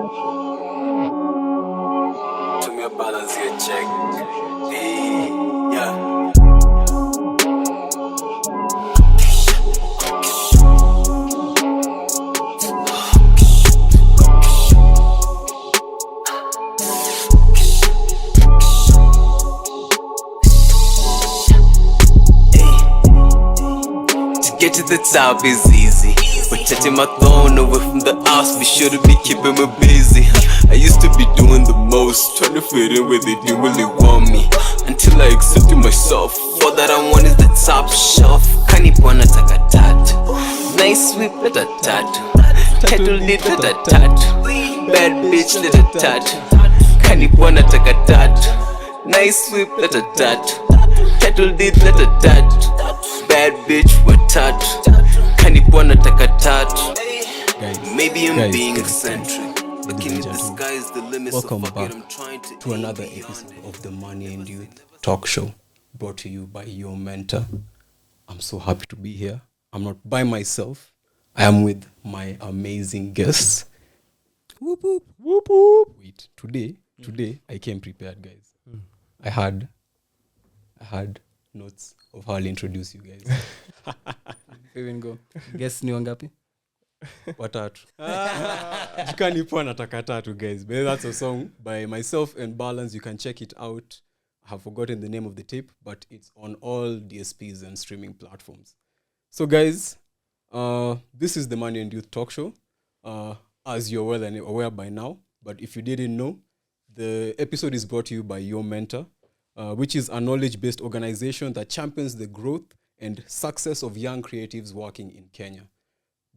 To me, a balance here, check. Hey, yeah. Get to the top is easy. Protecting my throne away from the house, be sure to be keeping me busy. I used to be doing the most, trying to fit in where they didn't really want me, until I accepted myself. All that I want is the top shelf. Kanipona taka tattoo, nice sweep let a tattoo, tattoo lit let a tattoo, bad bitch let a tattoo. Kanipona taka tattoo, nice sweep let a tattoo, tattoo lit let a tattoo, bad bitch with tattoo. Kanipona taka tattoo. Maybe I'm being eccentric, but can you disguise the limits Welcome of what back I'm trying to another episode of the Money and Youth Talk Show, brought to you by your mentor. I'm so happy to be here. I'm not by myself. I am with my amazing guests. Whoop whoop whoop whoop. Wait, today I came prepared, guys. I had notes of how I'll introduce you guys. Even go. Guess ni wangapi? Watatu. Jikanipo nataka tatu, guys. But that's a song by myself and Balance. You can check it out. I have forgotten the name of the tape, but it's on all DSPs and streaming platforms. So, guys, this is the Money and Youth Talk Show. As you're well and aware by now, but if you didn't know, the episode is brought to you by Your Mentor, which is a knowledge-based organization that champions the growth and success of young creatives working in Kenya.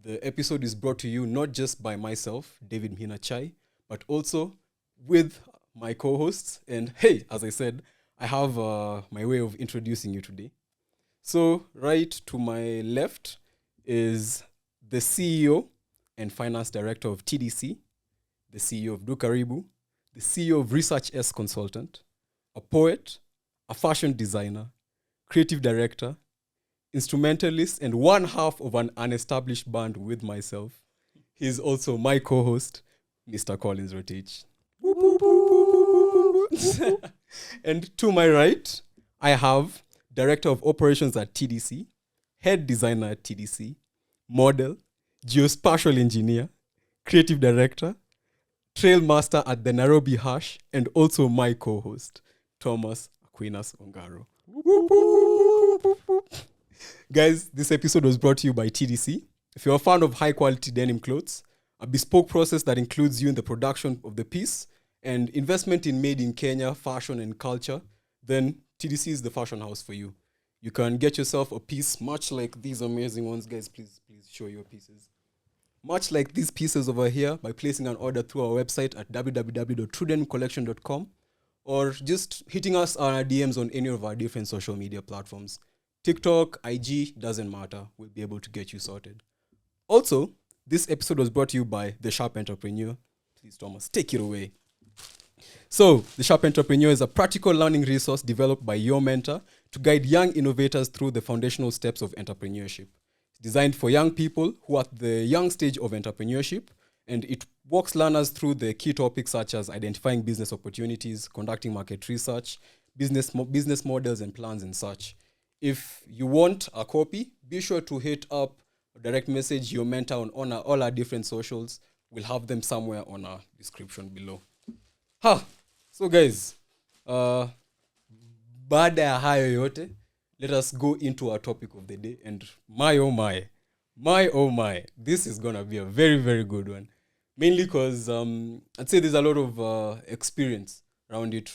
The episode is brought to you not just by myself, David Chai, but also with my co-hosts. And hey, as I said, I have my way of introducing you today. So right to my left is the CEO and Finance Director of TDC, the CEO of Dukaribu, the CEO of Research S Consultant, a poet, a fashion designer, creative director, instrumentalist, and one half of an unestablished band with myself. He's also my co-host, Mr. Collins Rotich. And to my right, I have Director of Operations at TDC, Head Designer at TDC, Model, Geospatial Engineer, Creative Director, Trail Master at the Nairobi Hash, and also my co-host, Thomas Aquinas Ongaro. Guys, this episode was brought to you by TDC. If you're a fan of high-quality denim clothes, a bespoke process that includes you in the production of the piece, and investment in made in Kenya fashion and culture, then TDC is the fashion house for you. You can get yourself a piece much like these amazing ones. Guys, please show your pieces. Much like these pieces over here by placing an order through our website at www.trudencollection.com or just hitting us on our DMs on any of our different social media platforms. TikTok, IG, doesn't matter. We'll be able to get you sorted. Also, this episode was brought to you by The Sharp Entrepreneur. Please, Thomas, take it away. So, The Sharp Entrepreneur is a practical learning resource developed by your mentor to guide young innovators through the foundational steps of entrepreneurship. It's designed for young people who are at the young stage of entrepreneurship, and it walks learners through the key topics such as identifying business opportunities, conducting market research, business models and plans and such. If you want a copy, be sure to hit up or direct message your mentor on all our different socials. We'll have them somewhere on our description below. So guys, baada ya hayo yote, let us go into our topic of the day. And my oh my, this is gonna be a very, very good one. Mainly because I'd say there's a lot of experience around it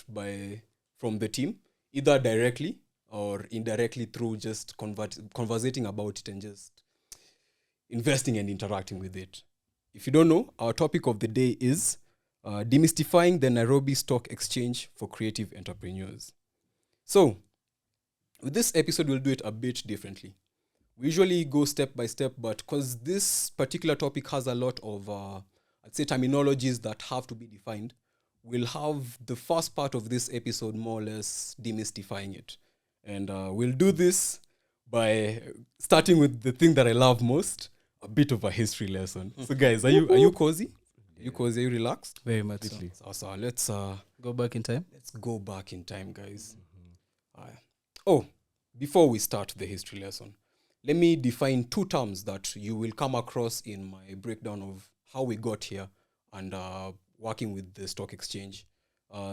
from the team, either directly or indirectly through just conversating about it and just investing and interacting with it. If you don't know, our topic of the day is Demystifying the Nairobi Stock Exchange for Creative Entrepreneurs. So, with this episode, we'll do it a bit differently. We usually go step by step, but because this particular topic has a lot of, I'd say, terminologies that have to be defined, we'll have the first part of this episode more or less demystifying it. And we'll do this by starting with the thing that I love most, a bit of a history lesson. So guys, are you cozy? You cause you relaxed? Very much so. So let's Go back in time. let's go back in time, guys. Aye. Oh, before we start the history lesson, let me define two terms that you will come across in my breakdown of how we got here and working with the stock exchange.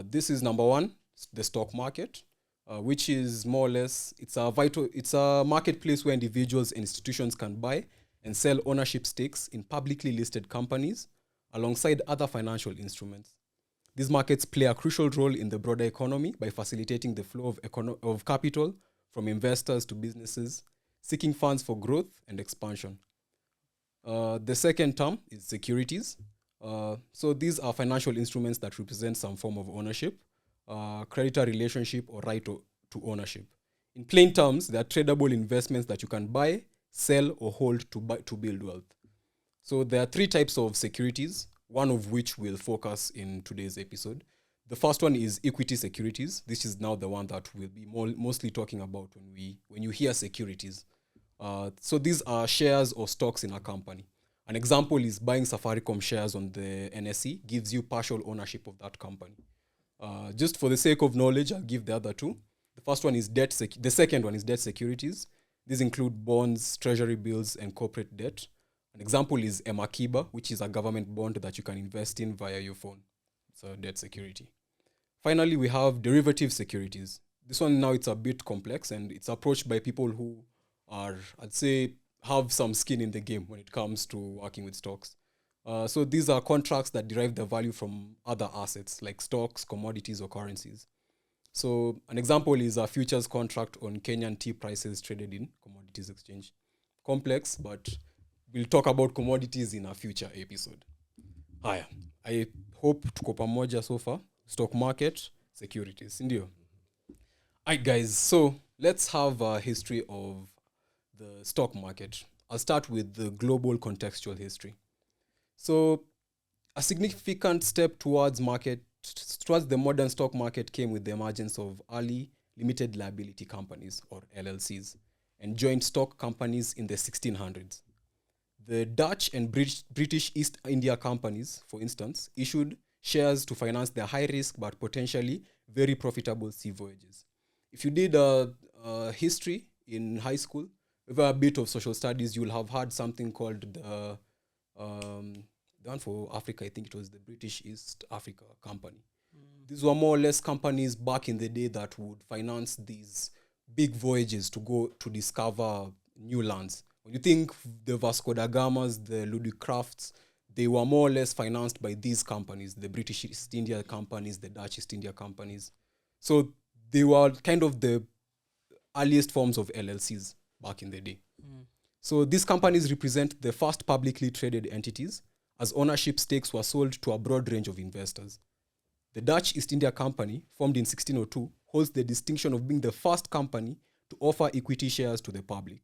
This is number one, the stock market, which is more or less it's a marketplace where individuals and institutions can buy and sell ownership stakes in publicly listed companies alongside other financial instruments. These markets play a crucial role in the broader economy by facilitating the flow of capital from investors to businesses seeking funds for growth and expansion. The second term is securities. So these are financial instruments that represent some form of ownership, creditor relationship, or right to ownership. In plain terms, they are tradable investments that you can buy, sell, or hold to build wealth. So there are three types of securities, one of which we'll focus in today's episode. The first one is equity securities. This is now the one that we'll be mostly talking about when you hear securities. So these are shares or stocks in a company. An example is buying Safaricom shares on the NSE gives you partial ownership of that company. Just for the sake of knowledge, I'll give the other two. The first one is the second one is debt securities. These include bonds, treasury bills, and corporate debt. An example is Emakiba, which is a government bond that you can invest in via your phone. It's a debt security. Finally, we have derivative securities. This one now it's a bit complex and it's approached by people who are, I'd say, have some skin in the game when it comes to working with stocks. So these are contracts that derive their value from other assets like stocks, commodities, or currencies. So an example is a futures contract on Kenyan tea prices traded in commodities exchange. Complex, but we'll talk about commodities in a future episode. Haya, I hope tuko pamoja so far. Stock market, securities. Ndio. Alright guys, so let's have a history of the stock market. I'll start with the global contextual history. So a significant step towards the modern stock market came with the emergence of early limited liability companies, or LLCs, and joint stock companies in the 1600s. The Dutch and British East India companies, for instance, issued shares to finance their high-risk but potentially very profitable sea voyages. If you did history in high school, with a bit of social studies, you'll have had something called the one for Africa, I think it was the British East Africa Company. These were more or less companies back in the day that would finance these big voyages to go to discover new lands. When you think the Vasco da Gamas, the Ludwig Crafts, they were more or less financed by these companies, the British East India companies, the Dutch East India companies. So they were kind of the earliest forms of LLCs back in the day. So these companies represent the first publicly traded entities, as ownership stakes were sold to a broad range of investors. The Dutch East India Company, formed in 1602, holds the distinction of being the first company to offer equity shares to the public.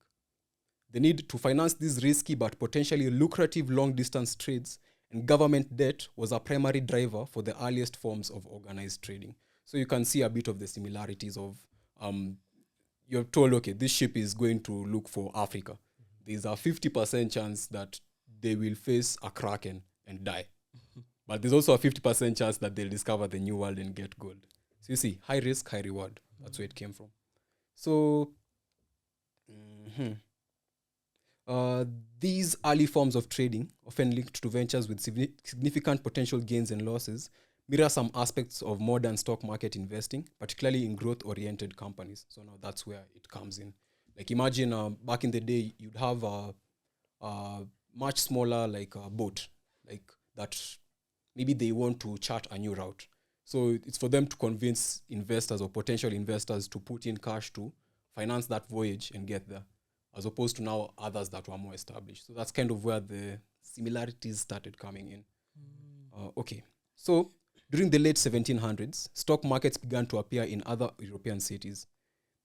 The need to finance these risky but potentially lucrative long-distance trades and government debt was a primary driver for the earliest forms of organized trading. So you can see a bit of the similarities of, you're told, okay, this ship is going to look for Africa. There's a 50% chance that they will face a kraken and die. But there's also a 50% chance that they'll discover the new world and get gold. So you see, high risk, high reward. That's where it came from. So these early forms of trading, often linked to ventures with significant potential gains and losses, mirror some aspects of modern stock market investing, particularly in growth-oriented companies. So now that's where it comes in. Like imagine back in the day, you'd have a much smaller boat, like that maybe they want to chart a new route. So it's for them to convince investors or potential investors to put in cash to finance that voyage and get there, as opposed to now others that were more established. So that's kind of where the similarities started coming in. Okay, so during the late 1700s, stock markets began to appear in other European cities.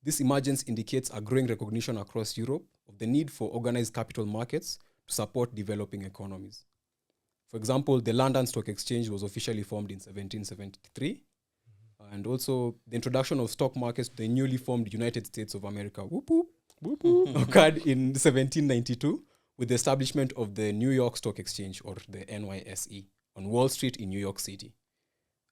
This emergence indicates a growing recognition across Europe of the need for organized capital markets to support developing economies. For example, the London Stock Exchange was officially formed in 1773. And also, the introduction of stock markets to the newly formed United States of America occurred in 1792 with the establishment of the New York Stock Exchange, or the NYSE. on Wall Street in New York City.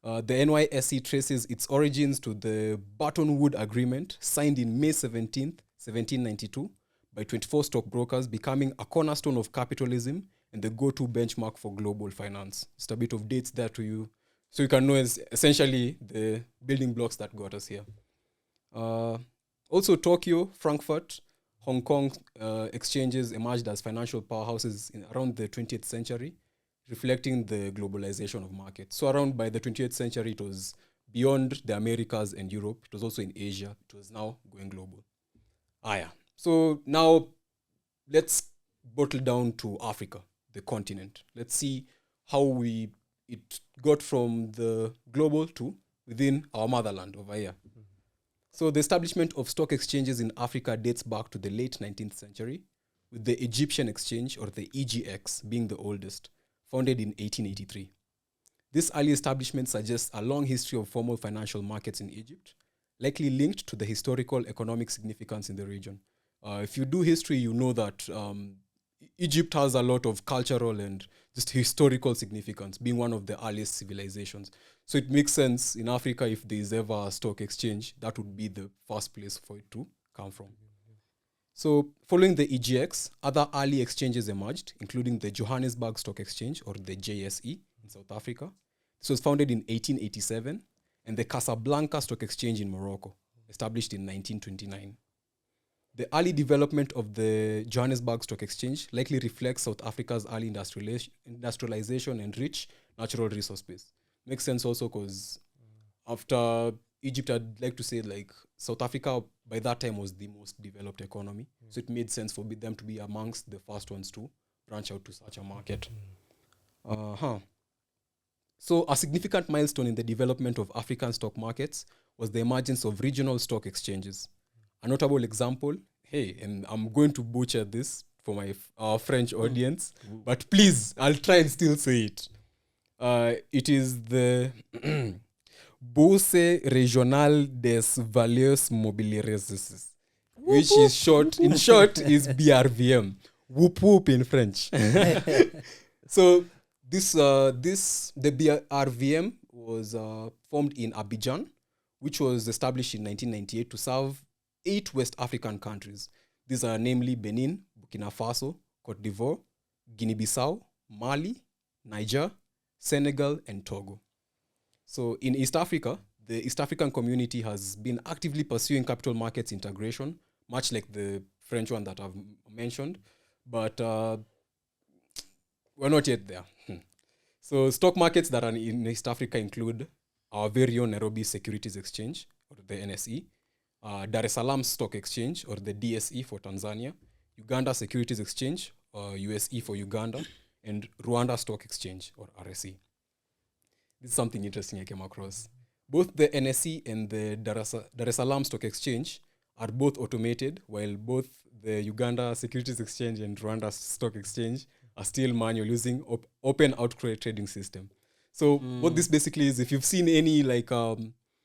The NYSE traces its origins to the Bretton Woods Agreement signed in May 17th, 1792 by 24 stockbrokers, becoming a cornerstone of capitalism and the go-to benchmark for global finance. Just a bit of dates there to you, so you can know essentially the building blocks that got us here. Also, Tokyo, Frankfurt, Hong Kong exchanges emerged as financial powerhouses around the 20th century, reflecting the globalization of markets. So around by the 20th century, it was beyond the Americas and Europe. It was also in Asia. It was now going global. So now let's bottle down to Africa, the continent. Let's see how it got from the global to within our motherland over here. So the establishment of stock exchanges in Africa dates back to the late 19th century, with the Egyptian Exchange, or the EGX, being the oldest, founded in 1883. This early establishment suggests a long history of formal financial markets in Egypt, likely linked to the historical economic significance in the region. If you do history, you know that Egypt has a lot of cultural and just historical significance, being one of the earliest civilizations. So it makes sense in Africa, if there is ever a stock exchange, that would be the first place for it to come from. So following the EGX, other early exchanges emerged, including the Johannesburg Stock Exchange, or the JSE, in South Africa. This was founded in 1887, and the Casablanca Stock Exchange in Morocco, established in 1929. The early development of the Johannesburg Stock Exchange likely reflects South Africa's early industrialization and rich natural resource base. Makes sense also because after Egypt, I'd like to say like South Africa by that time was the most developed economy. So it made sense for them to be amongst the first ones to branch out to such a market. So a significant milestone in the development of African stock markets was the emergence of regional stock exchanges. A notable example, and I'm going to butcher this for our French audience, but please, I'll try and still say it. It is the Bourse Régionale des Valeurs Mobilières, which is in short, is BRVM. Whoop whoop in French. So the BRVM was formed in Abidjan, which was established in 1998 to serve 8 West African countries. These are namely Benin, Burkina Faso, Cote d'Ivoire, Guinea-Bissau, Mali, Niger, Senegal, and Togo. So in East Africa, the East African community has been actively pursuing capital markets integration, much like the French one that I've mentioned, but we're not yet there. So stock markets that are in East Africa include our very own Nairobi Securities Exchange, or the NSE, Dar es Salaam Stock Exchange, or the DSE for Tanzania, Uganda Securities Exchange, USE for Uganda, and Rwanda Stock Exchange, or RSE. This is something interesting I came across. Both the NSE and the Dar es Salaam Stock Exchange are both automated, while both the Uganda Securities Exchange and Rwanda Stock Exchange are still manual, using open outcry trading system. So what this basically is, if you've seen any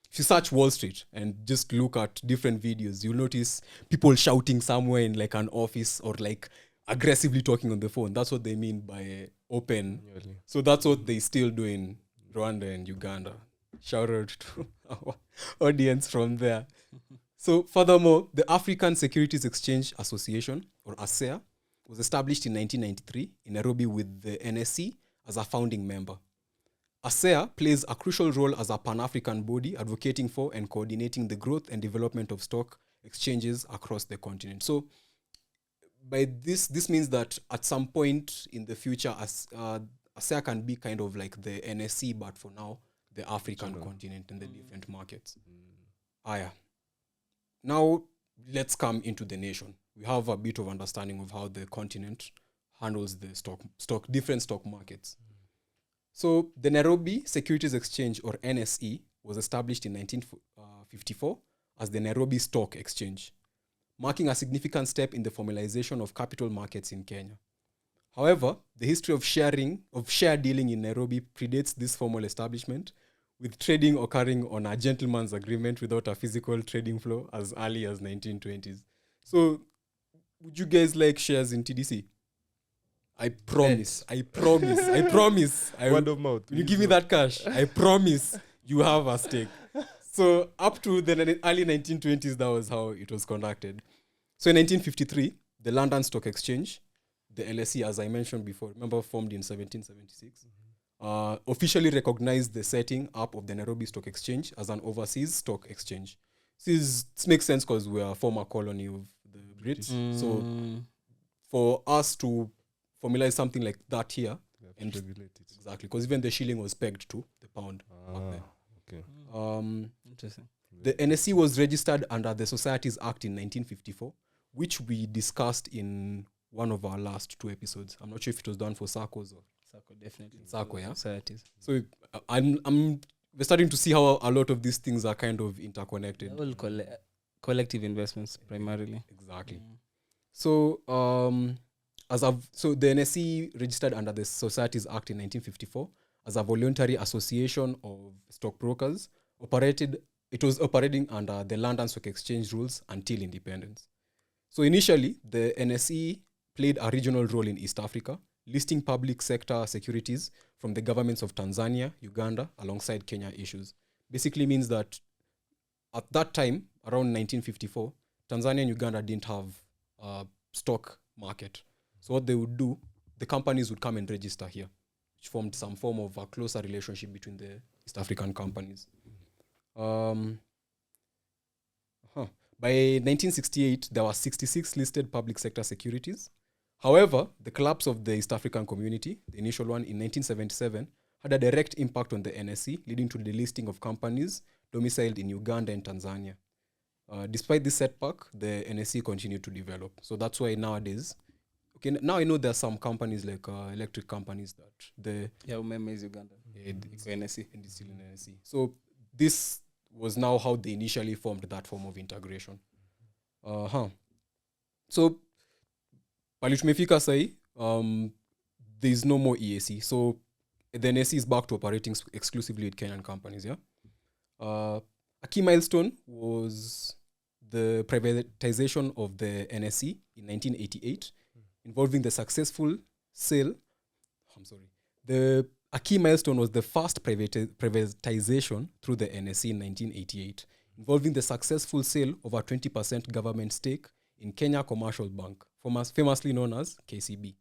if you search Wall Street and just look at different videos, you'll notice people shouting somewhere in like an office or like aggressively talking on the phone. That's what they mean by open. So that's what they still do in Rwanda and Uganda. Shout out to our audience from there. So furthermore, the African Securities Exchange Association, or ASEA, was established in 1993 in Nairobi with the NSE as a founding member. ASEA plays a crucial role as a Pan-African body advocating for and coordinating the growth and development of stock exchanges across the continent. So by this means that at some point in the future, ASEA can be kind of like the NSE, but for now, the African continent and the different markets. Now, let's come into the nation. We have a bit of understanding of how the continent handles the different stock markets. So the Nairobi Securities Exchange, or NSE, was established in 1954 as the Nairobi Stock Exchange, marking a significant step in the formalization of capital markets in Kenya. However, the history of share dealing in Nairobi predates this formal establishment, with trading occurring on a gentleman's agreement without a physical trading floor as early as 1920s. So would you guys like shares in TDC? I promise. I promise. Word of mouth. When you give me that cash, I promise you have a stake. So up to the early 1920s, that was how it was conducted. So in 1953, the London Stock Exchange, the LSE, as I mentioned before, remember formed in 1776, officially recognized the setting up of the Nairobi Stock Exchange as an overseas stock exchange. This makes sense because we are a former colony of the Brits. So for us to formalize something like that here, and regulate it. exactly, because even the shilling was pegged to the pound back then. Okay. Interesting. The NSE was registered under the Societies Act in 1954, which we discussed in one of our last 2 episodes. I'm not sure if it was done for SACCOs or Sacco, definitely. Sacco, yeah. Societies. So we're starting to see how a lot of these things are kind of interconnected. All collective investments primarily. Exactly. So the NSE registered under the Societies Act in 1954 as a voluntary association of stockbrokers. It was operating under the London Stock Exchange rules until independence. So initially, the NSE played a regional role in East Africa, listing public sector securities from the governments of Tanzania, Uganda, alongside Kenya issues. Basically means that at that time, around 1954, Tanzania and Uganda didn't have a stock market. So what they would do, the companies would come and register here, which formed some form of a closer relationship between the East African companies. By 1968, there were 66 listed public sector securities. However, the collapse of the East African community, the initial one in 1977, had a direct impact on the NSE, leading to the listing of companies domiciled in Uganda and Tanzania. Despite this setback, the NSE continued to develop. So that's why nowadays, now I know there are some companies like electric companies that Umeme is Uganda. It's NSE. And it's still in NSE. So this was now how they initially formed that form of integration. So palitumefika sai, there is no more EAC. So the NSE is back to operating exclusively with Kenyan companies. Yeah. A key milestone was the privatization of the NSE in 1988, involving the successful sale. A key milestone was the first privatization through the NSE in 1988, involving the successful sale of a 20% government stake in Kenya Commercial Bank, famously known as KCB.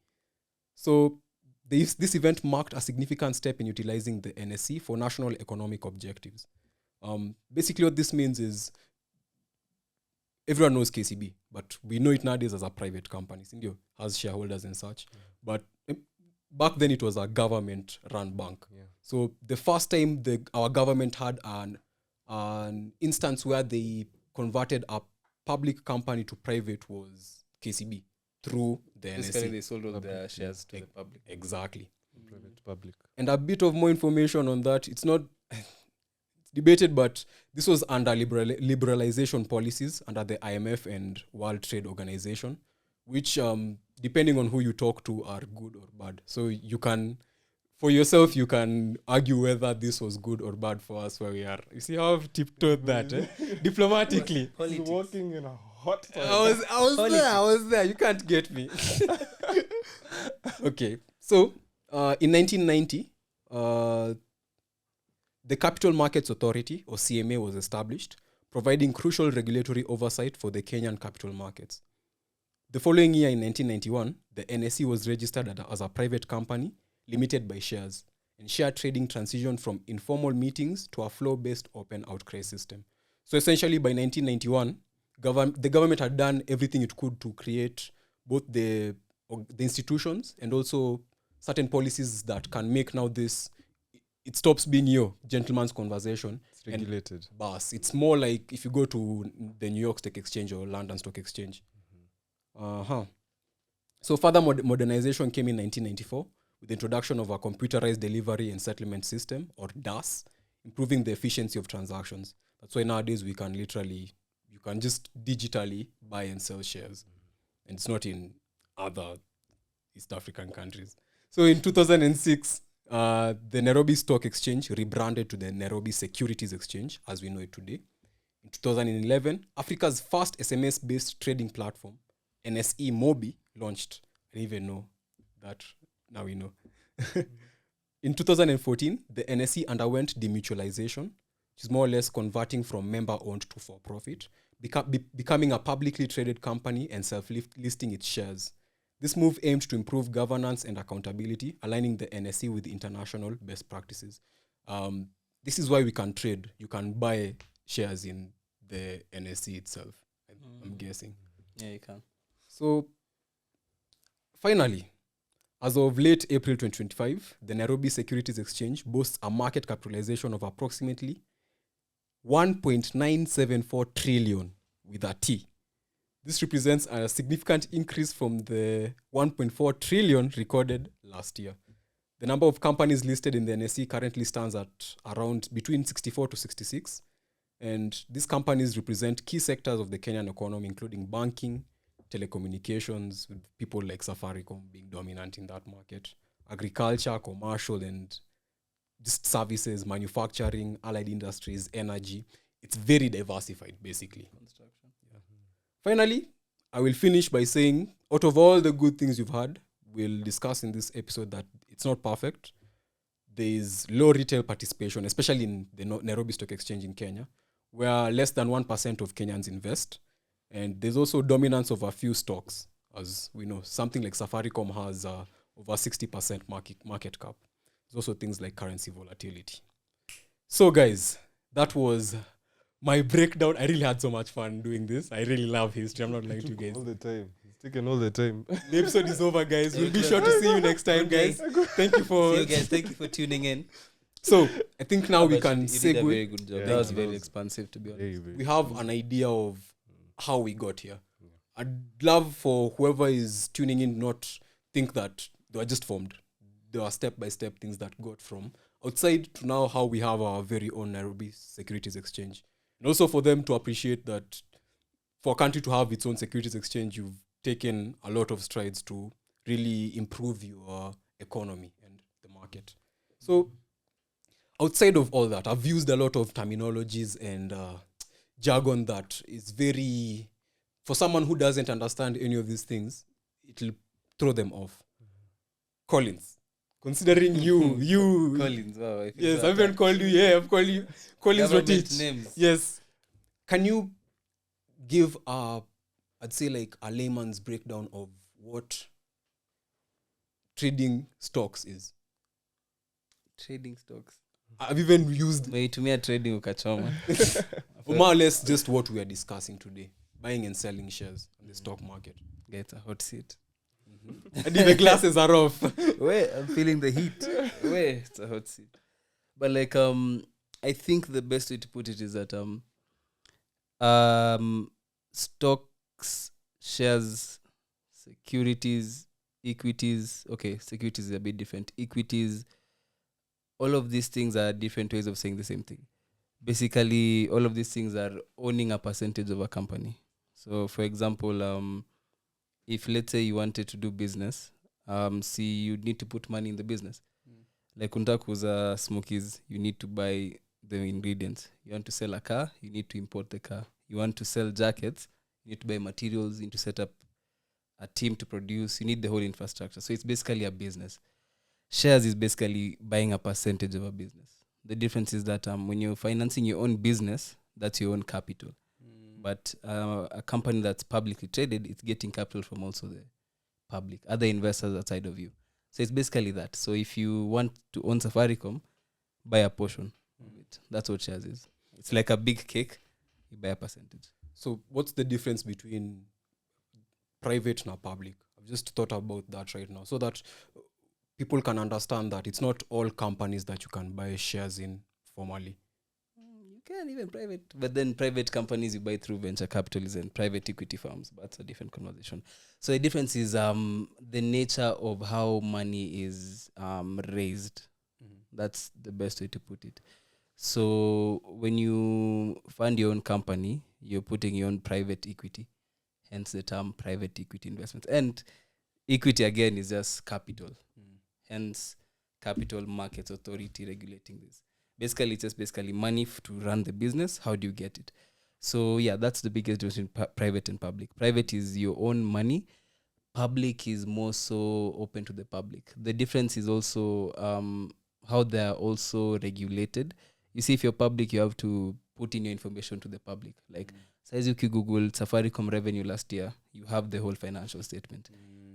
So this event marked a significant step in utilizing the NSE for national economic objectives. Basically what this means is everyone knows KCB, but we know it nowadays as a private company. Indio has shareholders and such. But back then it was a government-run bank. Yeah. So the first time our government had an instance where they converted a public company to private was KCB through the NSE. Basically, they sold all their shares to the public. Exactly. Private public. And a bit of more information on that. It's not debated, but this was under liberalization policies under the IMF and World Trade Organization, which, depending on who you talk to, are good or bad. So you can, for yourself, you can argue whether this was good or bad for us where we are. You see how I've tiptoed that, diplomatically. You're walking in a hot time. I was there. You can't get me. Okay. So, in 1990, the Capital Markets Authority, or CMA, was established, providing crucial regulatory oversight for the Kenyan capital markets. The following year, in 1991, the NSE was registered as a private company, limited by shares, and share trading transitioned from informal meetings to a flow-based open outcry system. So essentially, by 1991, the government had done everything it could to create both the institutions and also certain policies that can make now it stops being your gentleman's conversation. It's regulated. It's more like if you go to the New York Stock Exchange or London Stock Exchange. So further modernization came in 1994 with the introduction of a computerized delivery and settlement system, or DAS, improving the efficiency of transactions. That's why nowadays you can just digitally buy and sell shares. And it's not in other East African countries. So in 2006, the Nairobi Stock Exchange rebranded to the Nairobi Securities Exchange, as we know it today. In 2011, Africa's first SMS-based trading platform, NSE Mobi, launched. I didn't even know that now we know. In 2014, the NSE underwent demutualization, which is more or less converting from member-owned to for-profit, becoming a publicly traded company and self-listing its shares. This move aimed to improve governance and accountability, aligning the NSE with international best practices. This is why we can trade. You can buy shares in the NSE itself, I'm guessing. Yeah, you can. So, finally, as of late April 2025, the Nairobi Securities Exchange boasts a market capitalization of approximately 1.974 trillion with a T. This represents a significant increase from the 1.4 trillion recorded last year. The number of companies listed in the NSE currently stands at around between 64 to 66. And these companies represent key sectors of the Kenyan economy, including banking, telecommunications, with people like Safaricom being dominant in that market, agriculture, commercial, and just services, manufacturing, allied industries, energy. It's very diversified, basically. Construction. Yeah. Finally, I will finish by saying, out of all the good things you've had, we'll discuss in this episode that it's not perfect. There is low retail participation, especially in the Nairobi Stock Exchange in Kenya, where less than 1% of Kenyans invest. And there's also dominance of a few stocks. As we know, something like Safaricom has over 60% market cap. There's also things like currency volatility. So guys, that was my breakdown. I really had so much fun doing this. I really love history. I'm not lying to you guys. All the time. It's taken all the time. The episode is over, guys. We'll be sure to see you next time, guys. Thank you for... See you guys. Thank you for tuning in. So, I think now we But can you did a segue. very good job. Yeah, That was that very was- expansive, to be honest. Very, very. We have an idea of how we got here. I'd love for whoever is tuning in not think that they were just formed. There are step-by-step things that got from outside to now how we have our very own Nairobi Securities Exchange. And also for them to appreciate that for a country to have its own securities exchange, you've taken a lot of strides to really improve your economy and the market. So outside of all that, I've used a lot of terminologies and jargon that is very... For someone who doesn't understand any of these things, it'll throw them off. Collins. Considering you... Collins, wow. I feel Yes, so I've even attacked. called you. Yeah, I've called you Collins Government Rotich. names. Yes. Can you give I'd say like a layman's breakdown of what trading stocks is? Trading stocks. I've even used Umeitumia trading ukachoma. more or less just what we are discussing today. Buying and selling shares in the stock market. Get a hot seat. I think the glasses are off. Wait, I'm feeling the heat. Wait, it's a hot seat. But like I think the best way to put it is that stocks, shares, securities, equities. Okay, securities is a bit different. Equities, all of these things are different ways of saying the same thing. Basically, all of these things are owning a percentage of a company. So, for example, if let's say you wanted to do business, you'd need to put money in the business. Like unataka kuuza smokies, you need to buy the ingredients. You want to sell a car, you need to import the car. You want to sell jackets, you need to buy materials, you need to set up a team to produce. You need the whole infrastructure. So it's basically a business. Shares is basically buying a percentage of a business. The difference is that when you're financing your own business, that's your own capital. But a company that's publicly traded, it's getting capital from also the public, other investors outside of you. So it's basically that. So if you want to own Safaricom, buy a portion of it. That's what shares is. It's like a big cake. You buy a percentage. So what's the difference between private and public? I've just thought about that right now so that people can understand that it's not all companies that you can buy shares in formally. You can even private. But then private companies you buy through venture capitalism and private equity firms. But that's a different conversation. So the difference is the nature of how money is raised. That's the best way to put it. So when you fund your own company, you're putting your own private equity, hence the term private equity investment. And equity, again, is just capital. Hence Capital Markets Authority regulating this. Basically, it's just basically money to run the business. How do you get it? So, yeah, that's the biggest difference between private and public. Private is your own money. public is more so open to the public. The difference is also how they are also regulated. You see, if you're public, you have to put in your information to the public. Like, as you Google Safaricom revenue last year, you have the whole financial statement.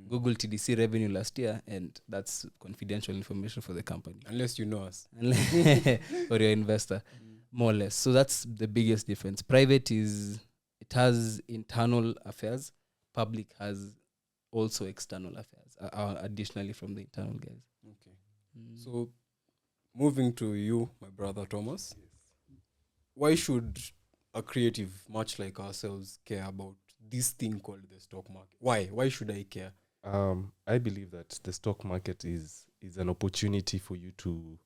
Google TDC revenue last year, and that's confidential information for the company. Unless you know us. Or your investor, more or less. So that's the biggest difference. Private it has internal affairs. Public has also external affairs, additionally from the internal guys. Okay. So, moving to you, my brother Thomas. Why should a creative, much like ourselves, care about this thing called the stock market? Why? Why should I care? I believe that the stock market is an opportunity for you to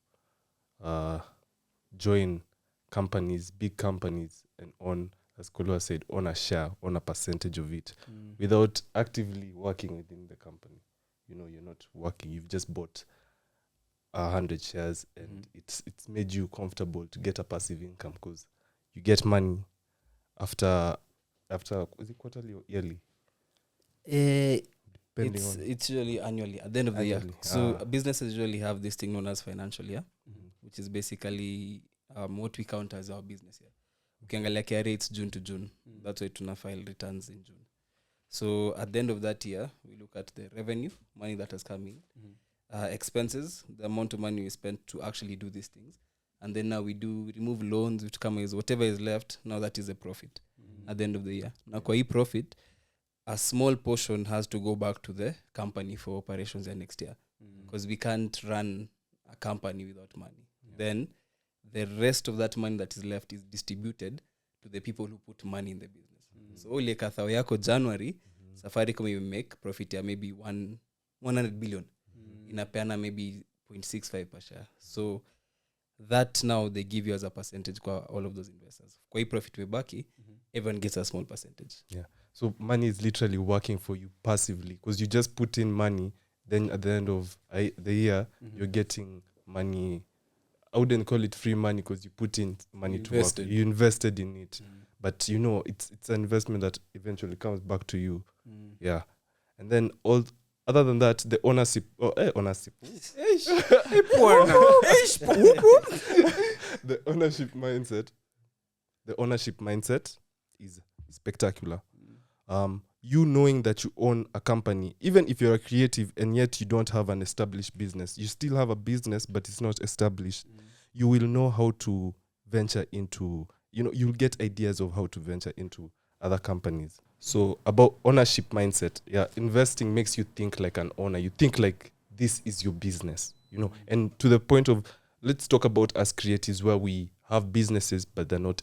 join companies, big companies, and as Kolo said, own a share, own a percentage of it, without actively working within the company. You're not working. You've just bought 100 shares, and it's made you comfortable to get a passive income because you get money after is it quarterly or yearly? It's usually annually at the end of the year. So businesses usually have this thing known as financial year, which is basically what we count as our business year. Ukiangalia KRA, it's June to June. That's why tuna file returns in June. So at the end of that year, we look at the revenue, money that has come in, expenses, the amount of money we spent to actually do these things. And then now we remove loans, which come as whatever is left. Now that is a profit at the end of the year. Now kwa hii profit, a small portion has to go back to the company for operations the next year. Because we can't run a company without money. Then the rest of that money that is left is distributed to the people who put money in the business. So ole kathao yako January, Safaricom will make profit ya maybe 100 billion. Inapeana maybe 0.65 per share. So that now they give you as a percentage kwa all of those investors. Kwa hii profit webaki, everyone gets a small percentage. Yeah. So money is literally working for you passively because you just put in money. Then at the end of the year, you're getting money. I wouldn't call it free money because you put in money to work. You invested in it. But it's an investment that eventually comes back to you. Yeah. And then other than that, the ownership. The ownership mindset is spectacular. You knowing that you own a company, even if you're a creative and yet you don't have an established business, you still have a business, but it's not established. You will know how to venture into, you'll get ideas of how to venture into other companies. So about ownership mindset, investing makes you think like an owner. You think like this is your business, and to the point of, let's talk about us creatives where we have businesses, but they're not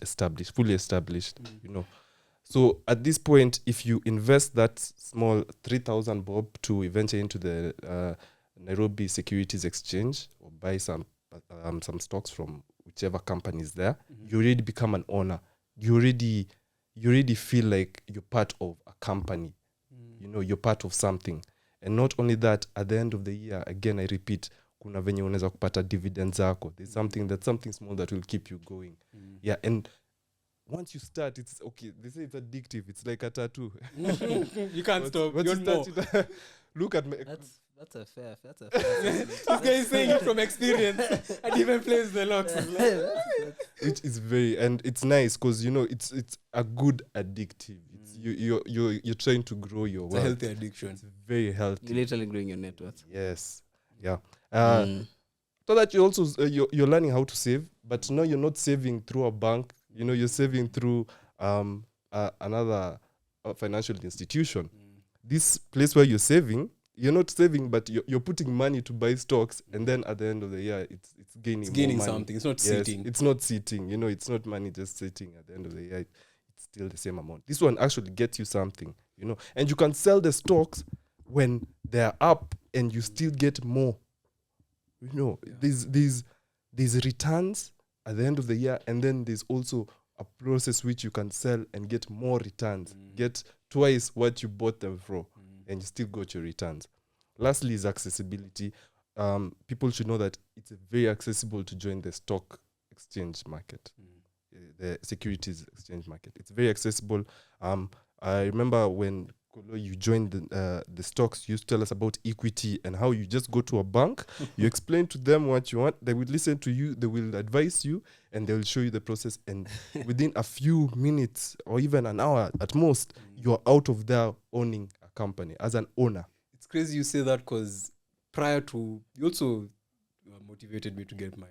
fully established, So at this point, if you invest that small 3,000 bob to venture into the Nairobi Securities Exchange or buy some stocks from whichever company is there, you already become an owner. You already feel like you're part of a company. You're part of something. And not only that, at the end of the year, again, I repeat, kuna venye unaweza kupata dividends zako. There's something small that will keep you going. Yeah, and once you start, it's okay. They say it's addictive. It's like a tattoo. You can't stop. Once You you know. start, look at me. That's a fair. This guy is saying it from experience and even plays the locks. Which is and it's nice because it's a good addictive. It's you're trying to grow your It's wealth. a healthy addiction. It's very healthy. You're literally growing your net worth. Yes. Yeah. So that you also you're learning how to save, but now you're not saving through a bank. You're saving through another financial institution. This place where you're saving, you're not saving, but you're putting money to buy stocks, and then at the end of the year, it's gaining. It's gaining more money. something. It's not Yes, sitting. it's not sitting. It's not money just sitting. At the end of the year, it's still the same amount. This one actually gets you something. And you can sell the stocks when they're up, and you still get more. These returns at the end of the year, and then there's also a process which you can sell and get more returns, get twice what you bought them for, and you still got your returns. Lastly is accessibility. People should know that it's very accessible to join the stock exchange market, the securities exchange market. It's very accessible. I remember when Kolo, you join the stocks. You used to tell us about equity and how you just go to a bank, you explain to them what you want, they will listen to you, they will advise you, and they will show you the process. And within a few minutes or even an hour at most, you're out of there owning a company as an owner. It's crazy you say that because prior to, you also motivated me to get my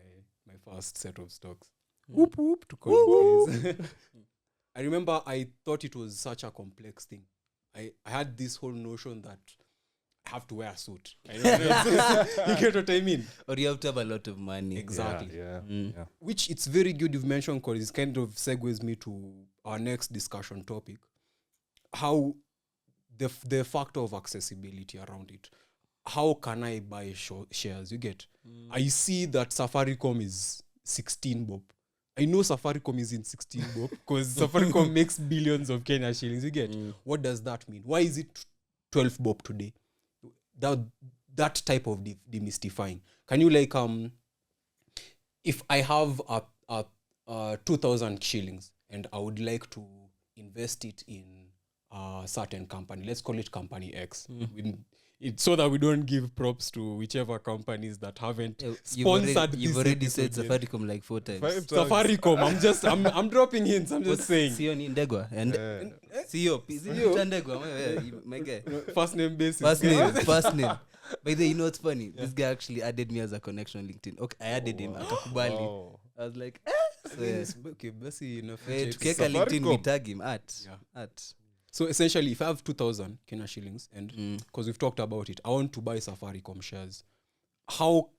first set of stocks. Whoop whoop to call it guys. I remember I thought it was such a complex thing. I had this whole notion that I have to wear a suit. You get what I mean? Or you have to have a lot of money. Exactly. Yeah. Which it's very good you've mentioned because it kind of segues me to our next discussion topic. How the factor of accessibility around it. How can I buy shares? You get? I see that Safaricom is 16 bob. I know Safaricom is in 16 bob because Safaricom makes billions of Kenya shillings. You get? What does that mean? Why is it 12 bob today? That type of demystifying. Can you like if I have a 2,000 shillings and I would like to invest it in a certain company, let's call it company X. It's so that we don't give props to whichever companies that haven't sponsored You've this already said episode yet. Safaricom like 4 times. Safaricom. I'm dropping hints. I'm just saying. Sio ni Ndegwa and Sio Ndegwa. My guy. First name basis. First name. By the way, you know what's funny? This guy actually added me as a connection on LinkedIn. Okay, I added him. Akakubali. I was like, So yeah. Okay, basi enough. Tukiweka LinkedIn we tag him at. So essentially, if I have 2,000 Kenya shillings, and because we've talked about it, I want to buy Safaricom shares. How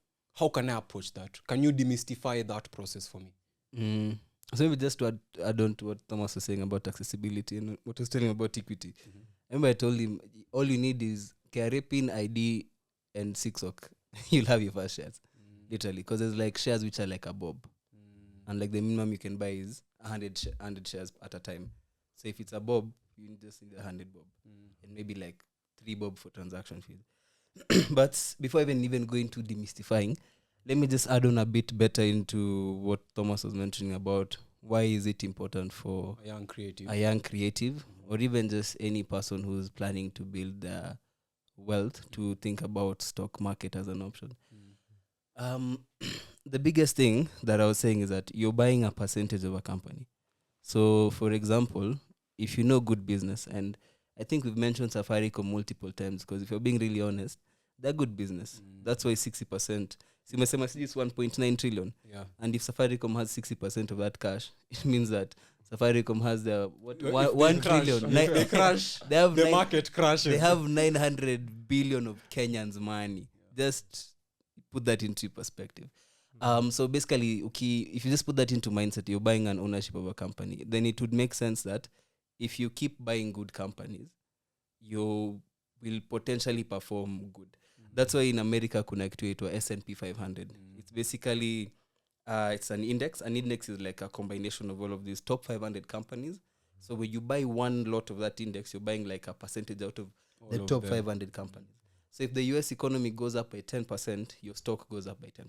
can I approach that? Can you demystify that process for me? So maybe just to add on to what Thomas was saying about accessibility and what he was telling about equity. Remember I told him, all you need is KRA PIN, ID, and 6OK. You'll have your first shares. Literally. Because there's like shares which are like a bob. And like the minimum you can buy is 100 shares at a time. So if it's a bob, you just need 100 bob. And maybe like 3 bob for transaction fees. But before even going to demystifying, let me just add on a bit better into what Thomas was mentioning about why is it important for A young creative, or even just any person who's planning to build their wealth to think about stock market as an option. The biggest thing that I was saying is that you're buying a percentage of a company. So, for example, if you know good business, and I think we've mentioned Safaricom multiple times, because if you're being really honest, they're good business. That's why 60%. So it's 1.9 trillion. Yeah. And if Safaricom has 60% of that cash, it means that Safaricom has the If 1 they crash, trillion. if they crash, They have the market crashes. They have 900 billion of Kenyans' money. Just put that into perspective. So basically, if you just put that into mindset, you're buying an ownership of a company, then it would make sense that if you keep buying good companies, you will potentially perform good. That's why in America, connect to it or S&P 500. It's basically, it's an index. An index is like a combination of all of these top 500 companies. So when you buy one lot of that index, you're buying like a percentage out of all the top 500 companies. So if the US economy goes up by 10%, your stock goes up by 10%.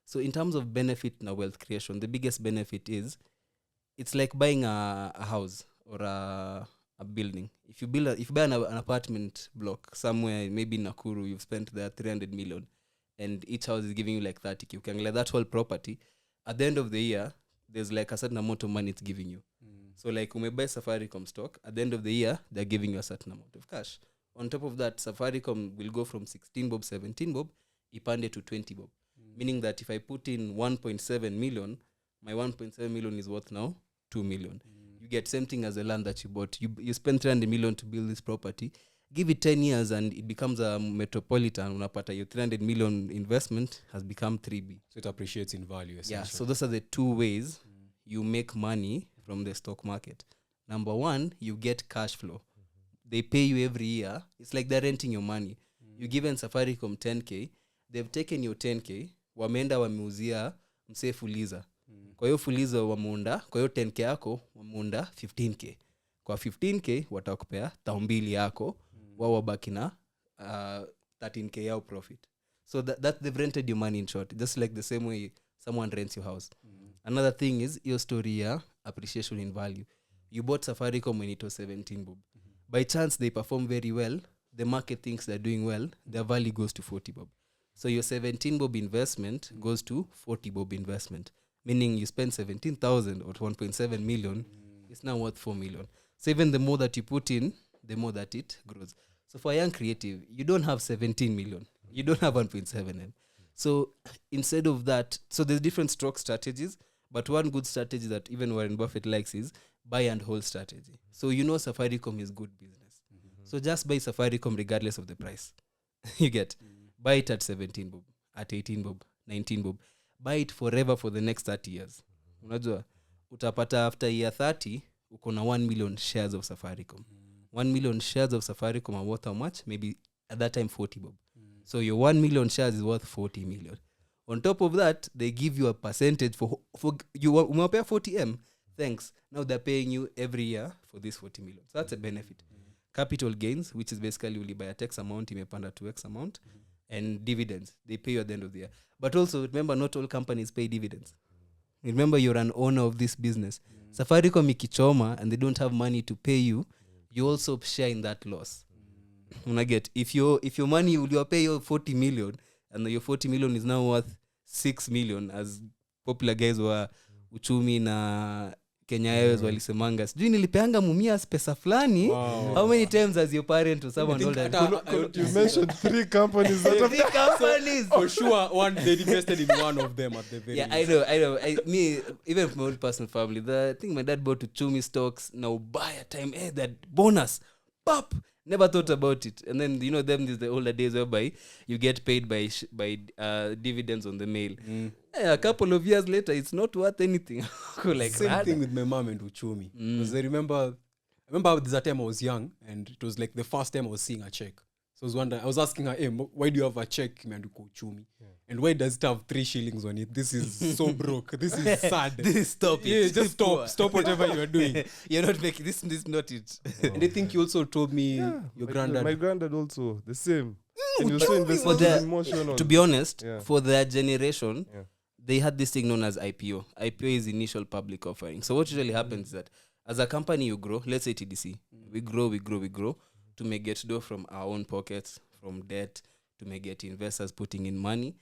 So in terms of benefit and wealth creation, the biggest benefit is it's like buying a house or a building. If you buy an apartment block somewhere, maybe in Nakuru, you've spent there 300 million, and each house is giving you like 30k. You can like that whole property. At the end of the year, there's like a certain amount of money it's giving you. So like when you buy Safaricom stock, at the end of the year, they're giving you a certain amount of cash. On top of that, Safaricom will go from 16 bob, 17 bob, ipande to 20 bob. Meaning that if I put in 1.7 million, my 1.7 million is worth now 2 million. You get same thing as the land that you bought. You spend 300 million to build this property. Give it 10 years and it becomes a metropolitan. Unapata your 300 million investment has become 3B. So it appreciates in value, essentially. Yeah, so those are the two ways you make money from the stock market. Number one, you get cash flow. They pay you every year. It's like they're renting your money. You given Safaricom 10k, they've taken your 10k, wameenda wameuzia msee fuliza. Kwa hiyo fuliza wameunda, kwa hiyo 10k yako wameunda 15k. Kwa 15k watakupea 2,000 yako, wao wabaki na 13k yao profit. So that they've rented your money in short, just like the same way someone rents your house. Another thing is your story appreciation in value. You bought Safaricom when it was 17 bob. by chance they perform very well, the market thinks they're doing well, their value goes to 40 bob. So your 17 bob investment goes to 40 bob investment, meaning you spend 17,000 or 1.7 million, it's now worth 4 million. So even the more that you put in, the more that it grows. So for a young creative, you don't have 17 million, you don't have 1.7 M. So instead of that, so there's different stock strategies, but one good strategy that even Warren Buffett likes is buy and hold strategy. So Safaricom is good business. So just buy Safaricom regardless of the price. You get, buy it at 17 bob, at 18 bob, 19 bob. Buy it forever for the next 30 years. Unajua, utapata after year 30, uko na 1 million shares of Safaricom. 1 million shares of Safaricom are worth how much? Maybe at that time 40 bob. So your 1 million shares is worth 40 million. On top of that, they give you a percentage for you pay 40M. Thanks. Now they're paying you every year for this 40 million. So that's a benefit. Capital gains, which is basically you buy a X amount, you may panda to X amount, and dividends. They pay you at the end of the year. But also remember, not all companies pay dividends. Remember, you're an owner of this business. Safaricom ikichoma and they don't have money to pay you, you also share in that loss. Get if your money will pay you 40 million and your 40 million is now worth 6 million, as popular guys were uchumi na Kenya Airways walisemanga sijui nilipeanga mumia pesa fulani. How many times has your parent or someone older you mentioned 3 companies for sure one they invested in one of them at the very I know me, even from my own personal family, I think my dad bought Uchumi stocks. Now buy a time that bonus pop, never thought about it. And then them is the older days whereby you get paid by dividends on the mail. A couple of years later, it's not worth anything. Like same thing with my mom and Uchumi. Because I remember there's a time I was young and it was like the first time I was seeing a check. So I was asking her, hey, why do you have a check imeandikwa Uchumi? And why does it have 3 shillings on it? This is so broke. This is sad. Stop it. Yeah, just stop whatever you're doing. You're not making this not it. And I think you also told me your granddad. My granddad also the same. And you also invested in emotional. To be honest, for their generation, they had this thing known as IPO. IPO is initial public offering. So what usually happens is that as a company you grow, let's say TDC, we grow to make get dough from our own pockets, from debt, to make get investors putting in money.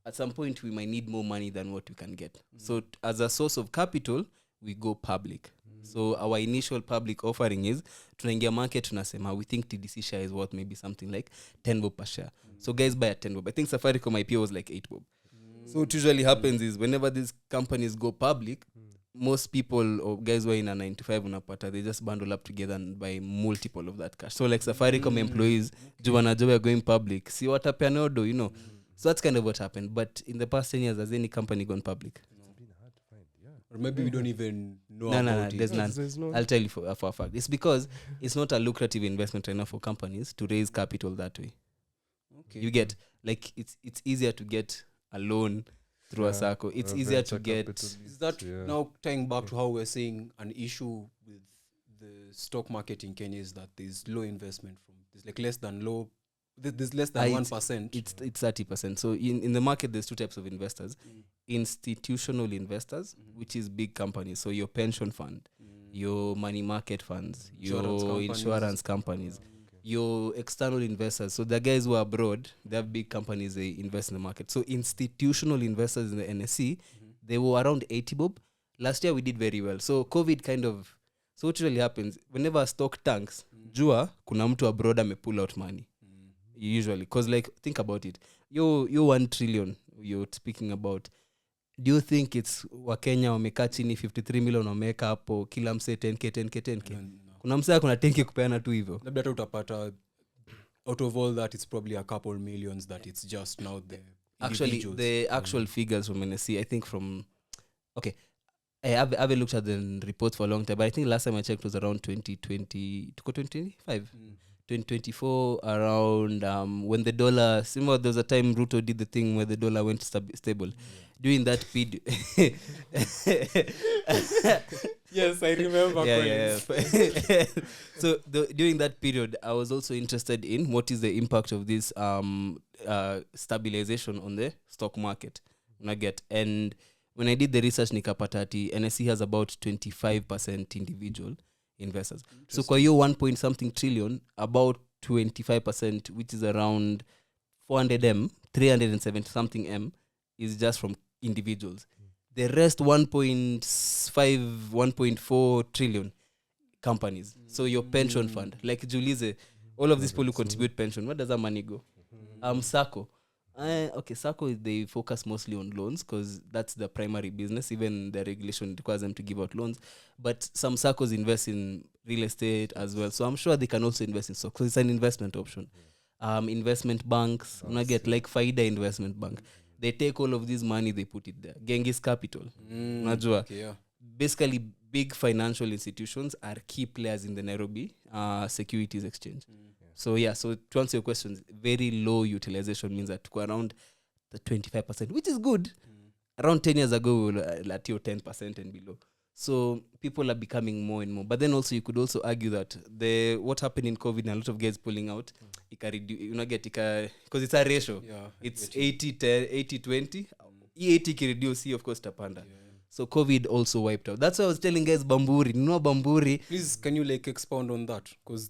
At some point we might need more money than what we can get. So as a source of capital, we go public. So our initial public offering is tunaingia market tunasema we think TDC share is worth maybe something like 10 bob per share. So guys buy at 10 bob. I think Safaricom IPO was like 8 bob. So what usually happens is whenever these companies go public, most people or guys who are in a 9 to 5 unapata, they just bundle up together and buy multiple of that cash. So like Safaricom employees, wanajua are going public. See what happened, So that's kind of what happened. But in the past 10 years, has any company gone public? It's been hard to find, Or maybe we don't even know about it. There's none. I'll tell you for a fact. It's because it's not a lucrative investment right now for companies to raise capital that way. Okay. You get, like, it's easier to get a loan through a circle. It's easier to get. Is that now tying back to how we're saying an issue with the stock market in Kenya is that there's low investment from there's like less than 1%. It's 30%. So in the market there's 2 types of investors. Institutional investors, which is big companies. So your pension fund, your money market funds, your insurance companies. Your external investors, so the guys who are abroad, they have big companies, they invest in the market. So institutional investors in the NSE, they were around 80 bob. Last year we did very well. So COVID so what really happens, whenever a stock tanks, jua kuna mtu abroad ame pull out money. Usually, because like, think about it. You 1 trillion you're speaking about. Do you think it's Wakenya wamekaa chini 53 million wameweka hapo kila mse 10k? Kuna msea kuna 10k kupeana tu hivyo. Labda hata utapata out of all that it's probably a couple millions that it's just now the actually the actual figures from NSC, I think I haven't looked at the report for a long time, but I think last time I checked was around 2020 to 2025. 2024 around when the dollar, similar, there was a time Ruto did the thing where the dollar went stable. During that period yes, I remember. So during that period I was also interested in what is the impact of this stabilization on the stock market. And when I did the research nikapata ati NSE has about 25% individual investors. So kwa hiyo 1 point something trillion, about 25%, which is around 400 370 something m, is just from individuals. The rest 1.5 1.4 trillion companies. So your pension fund, like Julize, all of these people who contribute pension, where does that money go? Sacco. Okay, Sacco, they focus mostly on loans because that's the primary business. Even the regulation requires them to give out loans. But some Saccos invest in real estate as well. So I'm sure they can also invest in stocks. So it's an investment option. Investment banks, get like Faida Investment Bank. They take all of this money, they put it there. Genghis Capital. Okay, yeah. Basically, big financial institutions are key players in the Nairobi Securities Exchange. So so to answer your questions, very low utilization means that to around the 25%, which is good. Around 10 years ago, we were at your 10% and below. So people are becoming more and more. But then also you could also argue that what happened in COVID and a lot of guys pulling out, because it's a ratio. Yeah, it's 80-20. 80 can reduce, of course, tapanda. So COVID also wiped out. That's why I was telling guys Bamburi. Bamburi. Please, can you expound on that? Because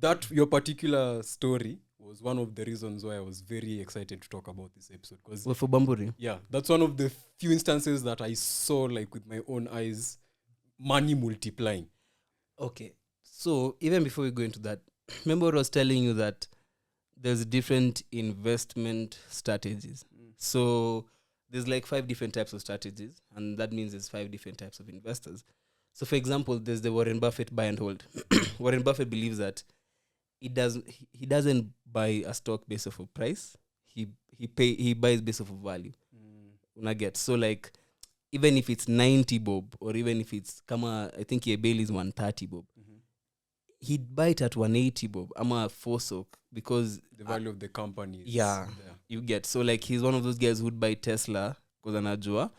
that your particular story was one of the reasons why I was very excited to talk about this episode. Because for Bamburi? Yeah, that's one of the few instances that I saw with my own eyes, money multiplying. Okay. So even before we go into that, remember I was telling you that there's different investment strategies. So there's 5 different types of strategies, and that means there's 5 different types of investors. So for example, there's the Warren Buffett buy and hold. Warren Buffett believes that he doesn't buy a stock based off of price. He buys based off of value. So even if it's 90 bob, or even if it's I think a Bailey's 130 bob, he'd buy it at 180 bob. I'm a forsok because the value of the company is you get. So he's one of those guys who'd buy Tesla because anajua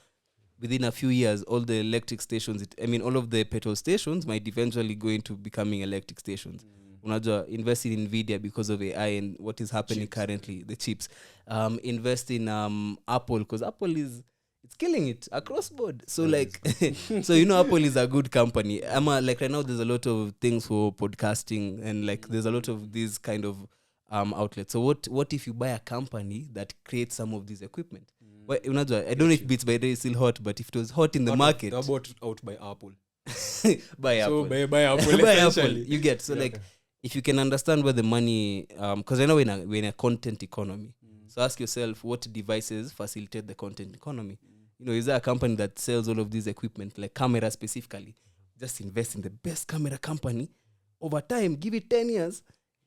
within a few years all the electric stations, all of the petrol stations might eventually go into becoming electric stations. Unajua, invest in Nvidia because of AI and what is happening currently, the chips. Invest in Apple because Apple it's killing it across board. So so Apple is a good company. Right now there's a lot of things for podcasting and there's a lot of these kind of outlets. So what if you buy a company that creates some of this equipment? Well, I don't know if Beats by Dre is still hot, but if it was hot in the market, they're bought out by Apple. By Apple. So by Apple, by Apple, you get. So if you can understand where the money, because I know we're in a content economy. So ask yourself, what devices facilitate the content economy? Is there a company that sells all of these equipment, like camera specifically? Just invest in the best camera company. Over time, give it 10 years.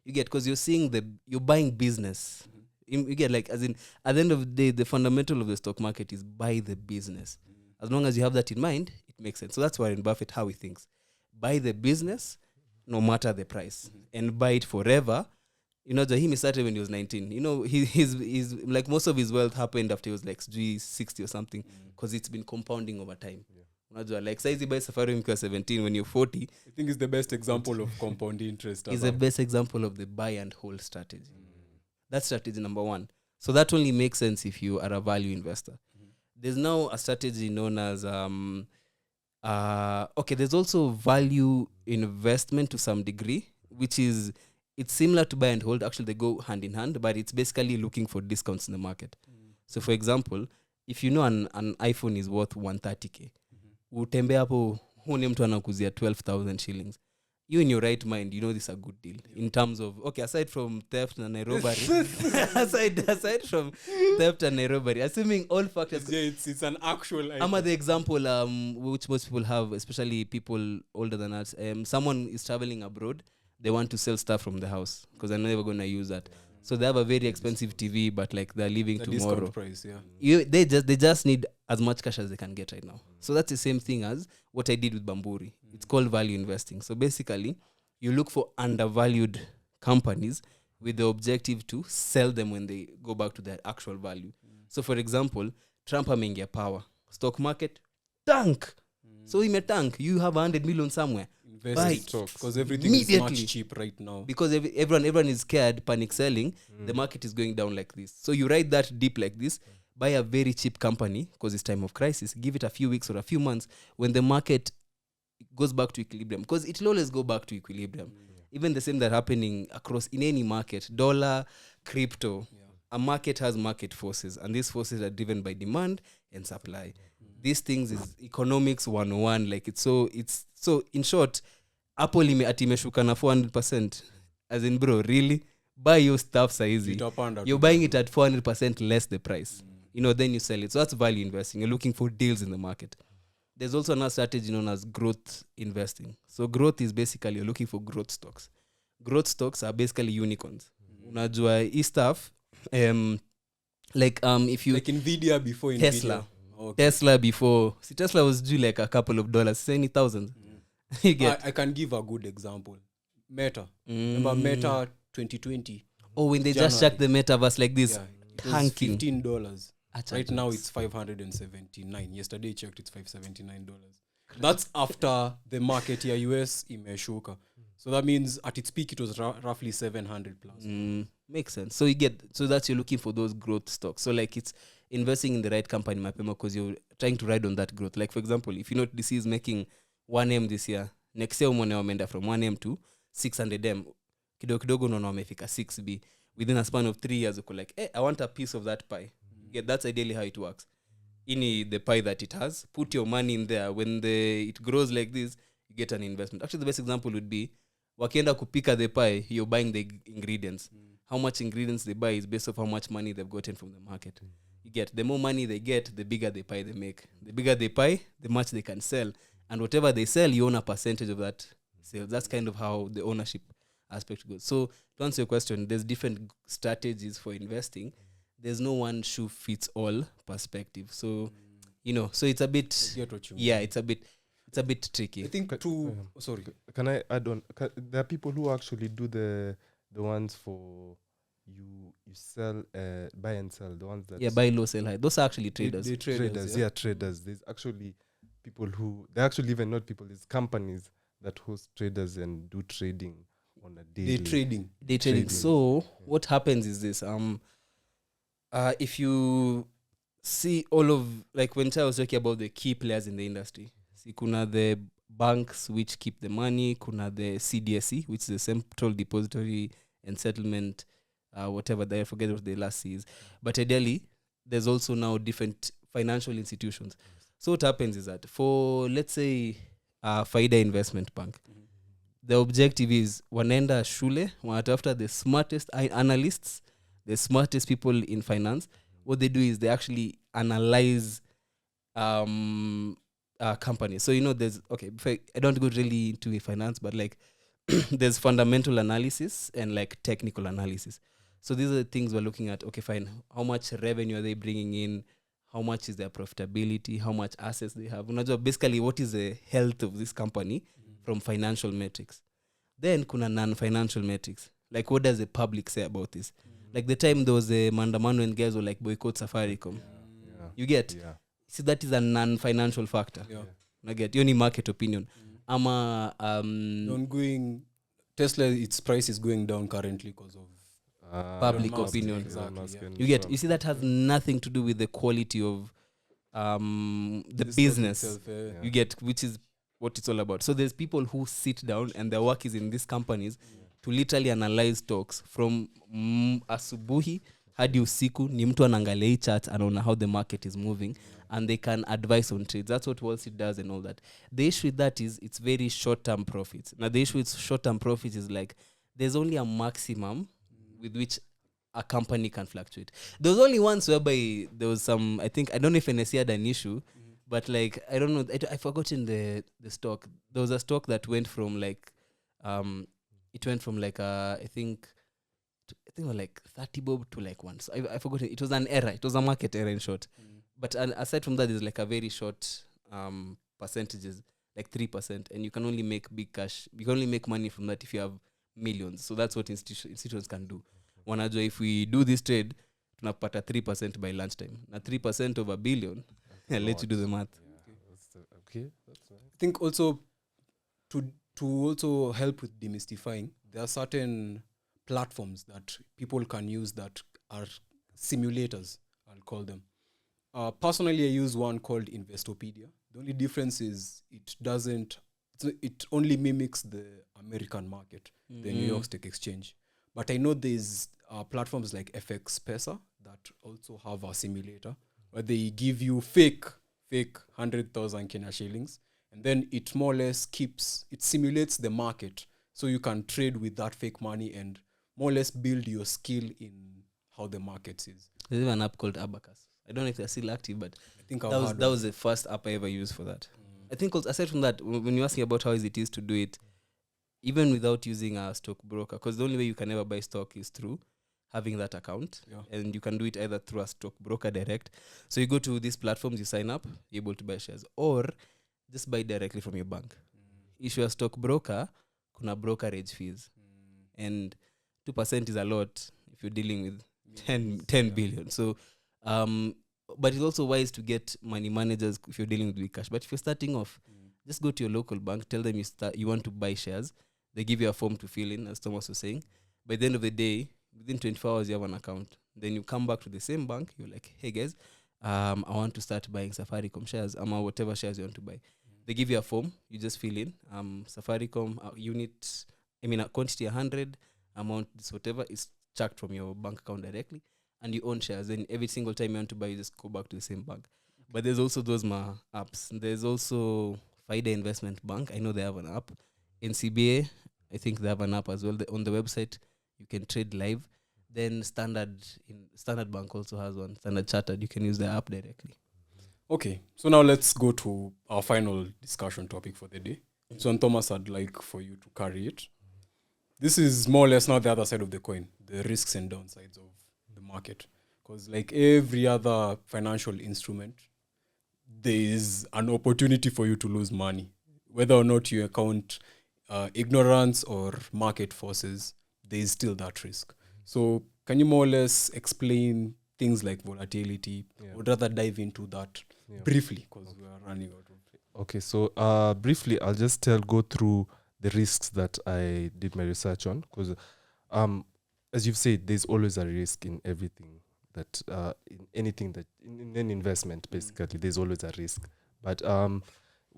You get, because you're buying business. You get, as in, at the end of the day, the fundamental of the stock market is buy the business. As long as you have that in mind, it makes sense. So that's Warren Buffett, how he thinks. Buy the business, no matter the price, and buy it forever. He started when he was 19. He's most of his wealth happened after he was 60 or something, because it's been compounding over time. Size buy Safari when you're 17, when you're 40. I think it's the best example of compound interest. It's the best example of the buy and hold strategy. That's strategy number 1. So that only makes sense if you are a value investor. There's now a strategy known as there's also value investment to some degree, which is, it's similar to buy and hold. Actually, they go hand in hand, but it's basically looking for discounts in the market. So for example, if an iPhone is worth 130k, utembe hapo hune mtu anakuzia 12,000 shillings. You in your right mind, this is a good deal in terms of, aside from theft and robbery, aside from theft and robbery, assuming all factors. Yeah, it's an actual. The example which most people have, especially people older than us. Someone is traveling abroad, they want to sell stuff from the house because they're never going to use that. So they have a very expensive TV, but they're leaving tomorrow. Price, They just need as much cash as they can get right now. So that's the same thing as what I did with Bamburi. It's called value investing. So basically, you look for undervalued companies with the objective to sell them when they go back to their actual value. So for example, Trump ameingia power. Stock market, tank. So he may tank. You have 100 million somewhere. Buy stock, because everything is much cheap right now. Because everyone is scared, panic selling. The market is going down like this. So you ride that dip like this, buy a very cheap company because it's time of crisis. Give it a few weeks or a few months. When the market goes back to equilibrium, because it will always go back to equilibrium. Even the same that happening across in any market, dollar, crypto. A market has market forces, and these forces are driven by demand and supply. These things is economics 101. Like it's so in short, Apple imeshuka na 400%. As in, bro, really? Buy your stuff saizi. You're buying it at 400% less the price. Then you sell it. So that's value investing. You're looking for deals in the market. There's also another strategy known as growth investing. So growth is basically you're looking for growth stocks. Growth stocks are basically unicorns. Unajua hii stuff, if you... Like Nvidia before Tesla. Nvidia. Okay. Tesla before... See, Tesla was due like a couple of dollars. Say any thousands. You get... I can give a good example. Meta. Remember Meta 2020? Oh, when they just shut the metaverse like this. Yeah. It was Hanking. $15. Right now it's $579. Yesterday I checked, it's $579. That's after the market here US imeshuka. So that means at its peak it was roughly 700 plus. Makes sense. So that's you're looking for those growth stocks. So like it's investing in the right company mapema, because you're trying to ride on that growth. Like for example, if you know DC is making 1M this year, next year umone wamenda from 1M to 600M, kidogo unaona wamefika 6B. Within a span of 3 years, you could like, hey, I want a piece of that pie. Yeah, that's ideally how it works. In the pie that it has, put your money in there. When it grows like this, you get an investment. Actually, the best example would be, wakienda kupika the pie, you're buying the ingredients. How much ingredients they buy is based off how much money they've gotten from the market. You get, the more money they get, the bigger the pie they make. The bigger the pie, the much they can sell. And whatever they sell, you own a percentage of that sale. That's kind of how the ownership aspect goes. So to answer your question, there's different strategies for investing. There's no one shoe fits all perspective. So so it's a bit it's a bit tricky. I think sorry. Can I add on? There are people who actually do the ones for you sell, buy and sell. The ones that buy low, sell high. Those are actually traders. They traders. Traders. There's actually people who they're actually even not people. It's companies that host traders and do trading on a daily. Day trading. So what happens is this. If you see all of, like when I was talking about the key players in the industry, see kuna the banks which keep the money, kuna the CDSE, which is the Central Depository and Settlement, whatever, I forget what the last C is. But ideally, there's also now different financial institutions. So what happens is that for, let's say, Faida Investment Bank, the objective is wanaenda shule, wanatafuta the smartest analysts, the smartest people in finance. What they do is they actually analyze companies. So there's I don't go really into finance, but like there's fundamental analysis and like technical analysis. So these are the things we're looking at. Okay, fine. How much revenue are they bringing in? How much is their profitability? How much assets they have? Basically, what is the health of this company from financial metrics? Then kuna non-financial metrics. Like what does the public say about this? Like the time there was a mandamano and guys were like boycott Safaricom. You get? See, that is a non-financial factor. I get. You only market opinion. Ongoing Tesla, its price is going down currently because of public opinion. Exactly. You get? You see, that has nothing to do with the quality of the business. Itself, You get, which is what it's all about. So there's people who sit down and their work is in these companies to literally analyze stocks from asubuhi hadi usiku. Ni mtu anaangalia hii chart, anaona how the market is moving, and they can advise on trades. That's what Wall Street does and all that. The issue with that is it's very short-term profits. Now the issue with short-term profits is like there's only a maximum with which a company can fluctuate. There was only once whereby there was some, I don't know if NSE had an issue, but like, I don't know, I've forgotten the stock. There was a stock that went from like, it went from like, I think it was like 30 bob to like 1. So I forgot it. It was an error. It was a market error in short. But aside from that, there's like a very short percentages, like 3%. And you can only make big cash. You can only make money from that if you have millions. So that's what institutions can do. Wanajua, if we do this trade, tunapata 3% by lunchtime. Now 3% of $1 billion, I'll let you do the math. Okay, that's right. I think also to also help with demystifying, there are certain platforms that people can use that are simulators, I'll call them. Personally, I use one called Investopedia. The only difference is it's it only mimics the American market, the New York Stock Exchange. But I know there's platforms like FX Pesa that also have a simulator where they give you fake 100,000 Kenya shillings, and then it more or less simulates the market, so you can trade with that fake money and more or less build your skill in how the market is. There's even an app called Abacus. I don't know if they're still active, but I think that was the first app I ever used for that. I think also, aside from that, when you're asking about how easy it is to do it, even without using a stockbroker, because the only way you can ever buy stock is through having that account, and you can do it either through a stockbroker direct. So you go to these platforms, you sign up, you're able to buy shares, or just buy directly from your bank. If you're a stockbroker, kuna brokerage fees, and 2% is a lot if you're dealing with 10 billion. So, but it's also wise to get money managers if you're dealing with big cash. But if you're starting off, just go to your local bank, tell them you want to buy shares. They give you a form to fill in, as Thomas was saying. By the end of the day, within 24 hours, you have an account. Then you come back to the same bank. You're like, hey, guys, I want to start buying Safaricom shares, or whatever shares you want to buy. They give you a form. You just fill in. Safaricom unit, a quantity 100, amount, this whatever, is chucked from your bank account directly. And you own shares. Then every single time you want to buy, you just go back to the same bank. But there's also those apps. There's also Faida Investment Bank. I know they have an app. NCBA, I think they have an app as well. On the website, you can trade live. Then Standard Bank also has one. Standard Chartered, you can use the app directly. Okay, so now let's go to our final discussion topic for the day. So, Thomas, I'd like for you to carry it. This is more or less now the other side of the coin, the risks and downsides of the market. Because like every other financial instrument, there is an opportunity for you to lose money. Whether or not you account ignorance or market forces, there is still that risk. So can you more or less explain things like volatility? I would rather dive into that briefly because we are running out of time. Okay, so briefly, I'll just go through the risks that I did my research on. Because as you've said, there's always a risk in everything that, in anything that, in any investment, basically, there's always a risk. But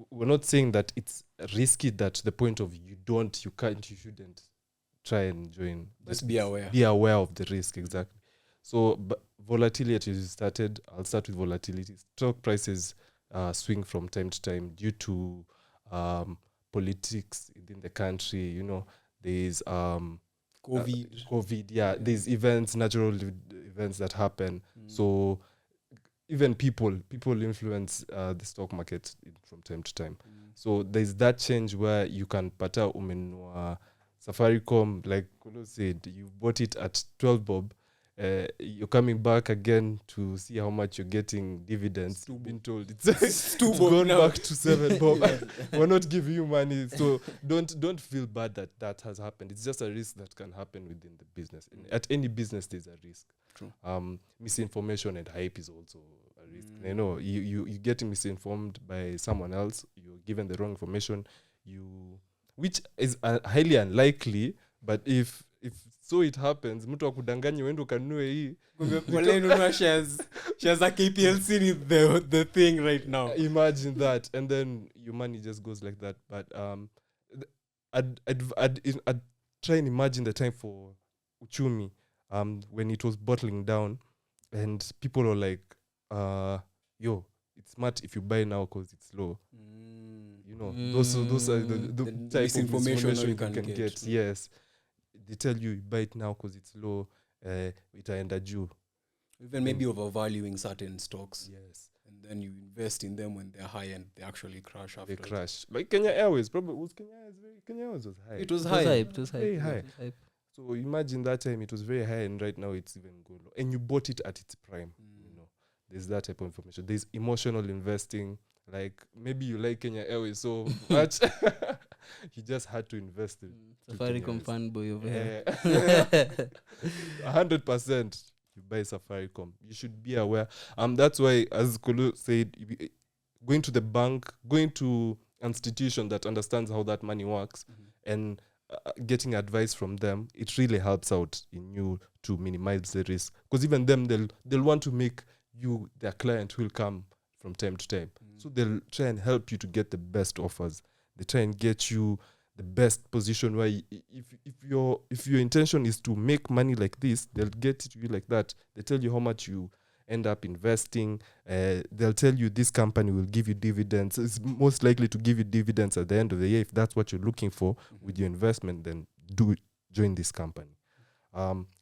we're not saying that it's risky that to the point of you shouldn't try and join. Just be aware. Be aware of the risk, exactly. So volatility, as you started, I'll start with volatility. Stock prices swing from time to time due to politics within the country. There's COVID, there's events, natural events that happen. So even people influence the stock market from time to time. So there's that change where you can pata umenua Safaricom, like Kolo said, you bought it at 12 bob. You're coming back again to see how much you're getting dividends. You've been told it's gone back to 7 bob. We're not giving you money, so don't feel bad that has happened. It's just a risk that can happen within the business. At any business, there's a risk. True. Misinformation and hype is also a risk. You getting misinformed by someone else. You're given the wrong information. Which is highly unlikely, but if so it happens, mtu akudanganya uende ukanunue hii. She has a KPLC in the thing right now. Imagine that, and then your money just goes like that. But I'd try and imagine the time for uchumi, when it was bottling down, and people were like, "Yo, it's smart if you buy now because it's low." Those are the type of information you can get. Yes, they tell you buy it now because it's low. Itaenda juu. Even maybe overvaluing certain stocks. Yes, and then you invest in them when they're high and they actually crash after. They crash. Like Kenya Airways, probably Kenya Airways was high. It was high. Very high. So imagine that time it was very high, and right now it's even good. And you bought it at its prime. There's that type of information. There's emotional investing. Like maybe you like Kenya Airways so much, you just had to invest in Safaricom fanboy over here. 100%, you buy Safaricom. You should be aware. That's why, as Kolo said, going to the bank, going to an institution that understands how that money works, and getting advice from them, it really helps out in you to minimize the risk. Because even them, they'll want to make you their client who will come from time to time. So they'll try and help you to get the best offers. They try and get you the best position where if your intention is to make money like this, they'll get it to you like that. They tell you how much you end up investing. They'll tell you this company will give you dividends. It's most likely to give you dividends at the end of the year. If that's what you're looking for with your investment, then join this company.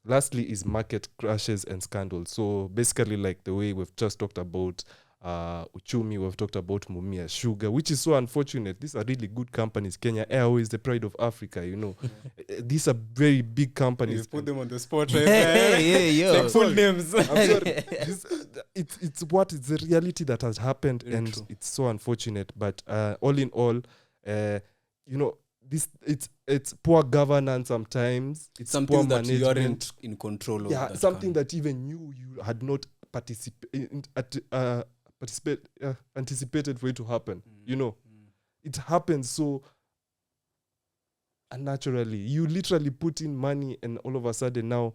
Lastly is market crashes and scandals. So basically, like the way we've just talked about Uchumi, we've talked about Mumia Sugar, which is so unfortunate. These are really good companies. Kenya Airways, the pride of Africa, you know. These are very big companies. You put them on the spot right Hey, yo. like full names. I'm sorry. It's the reality that has happened, Very and true. it's so unfortunate. But all in all, you know, it's poor governance sometimes. It's Some poor things that you management. aren't in control of. Yeah, that something can- that even you had not anticipated for it to happen. You know, it happens so unnaturally. You literally put in money, and all of a sudden now,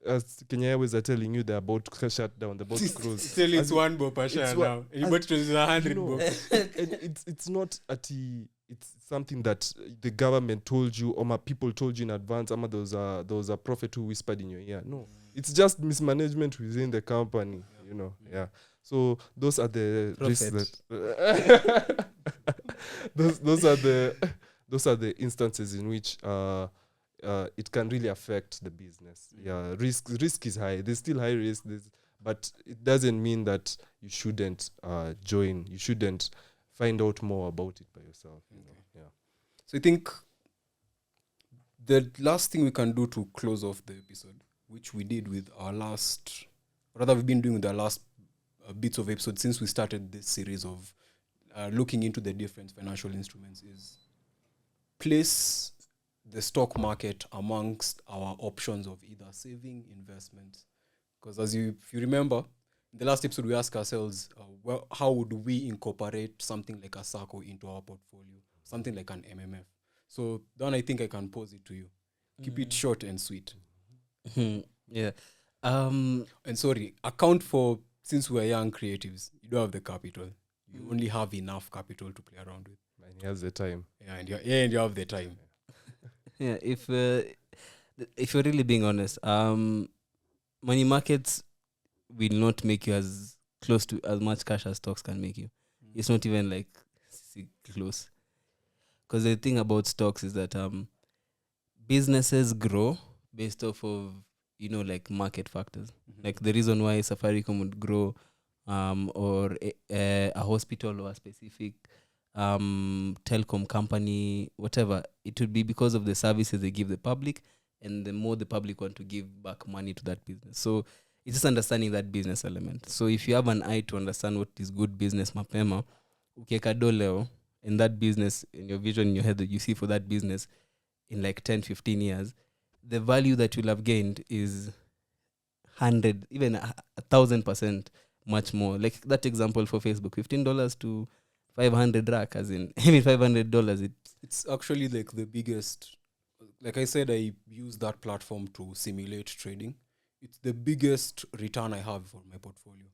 as Kenya Airways are telling you, they're about to shut down, they're about to close. Still, it's As- one bob per share it's one- now. You bought it was 100 you know, bob. and it's not it's something that the government told you, or my people told you in advance. There was a prophet who whispered in your ear. No, it's just mismanagement within the company. You know, yeah. So those are the risks that those are the instances in which it can really affect the business. Yeah, risk is high. There's still high risk, but it doesn't mean that you shouldn't join. You shouldn't find out more about it by yourself. You know? Yeah. So I think the last thing we can do to close off the episode, which we did with our last, rather we've been doing with our last bits of episodes since we started this series of looking into the different financial instruments, is place the stock market amongst our options of either saving, investment. Because if you remember, in the last episode we asked ourselves, how would we incorporate something like a SACCO into our portfolio, something like an MMF. So then I think I can pose it to you. Keep it short and sweet. Yeah. And sorry, account for, since we're young creatives, you don't have the capital. You only have enough capital to play around with. And he has the time. Yeah, and you have the time. Yeah, if you're really being honest, money markets will not make you as close to as much cash as stocks can make you. It's not even like close. Because the thing about stocks is that businesses grow based off of, like market factors. Like the reason why Safaricom would grow, or a hospital or a specific telecom company, whatever, it would be because of the services they give the public, and the more the public want to give back money to that business. So it's just understanding that business element. So if you have an eye to understand what is good business mapema, ukieka do leo, in that business, in your vision, in your head that you see for that business in like 10, 15 years, the value that you'll have gained is 100, even 1,000% much more. Like that example for Facebook, $15 to 500 rack, as in, $500. It's actually like the biggest, like I said, I use that platform to simulate trading. It's the biggest return I have for my portfolio.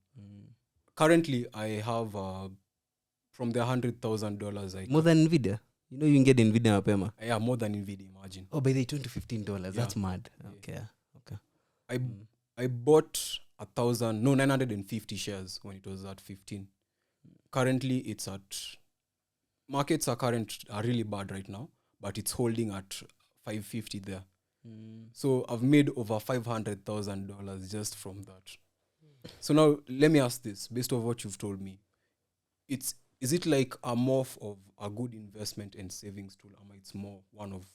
Currently, I have from the $100,000 More than Nvidia. You can get Nvidia mapema. Yeah, more than Nvidia, imagine. Oh, by the $10 to $15. That's mad. Yeah. Okay. I bought 950 shares when it was at 15. Currently, it's at, markets are really bad right now, but it's holding at 550 there. So I've made over $500,000 just from that. So now let me ask this, based on what you've told me, is it like a morph of a good investment and savings tool, or it's more one of?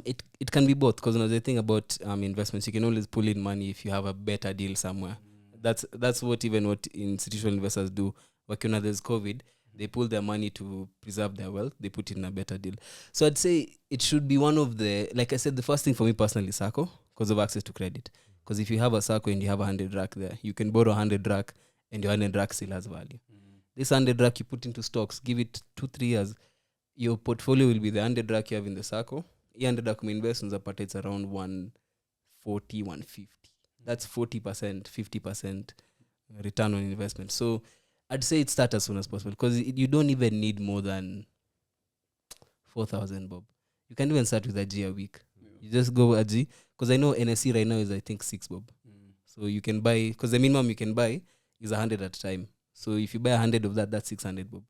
It can be both, because the thing about investments, you can always pull in money if you have a better deal somewhere. That's what institutional investors do. When there's COVID, they pull their money to preserve their wealth. They put it in a better deal. So I'd say it should be one of the, like I said, the first thing for me personally is SACCO, because of access to credit. Because if you have a SACCO and you have 100 rack there, you can borrow 100 rack and your 100 rack still has value. This 100 rack you put into stocks, give it 2-3 years, your portfolio will be the 100 rack you have in the SACCO. 100 rack investments are it's around 140, 150. That's 40%, 50% return on investment. So I'd say it start as soon as possible, because you don't even need more than 4,000 bob. You can even start with a G a week. You just go a G, because I know NSC right now is I think 6 bob. So you can buy, because the minimum you can buy is 100 at a time. So if you buy 100 of that, that's 600 bob.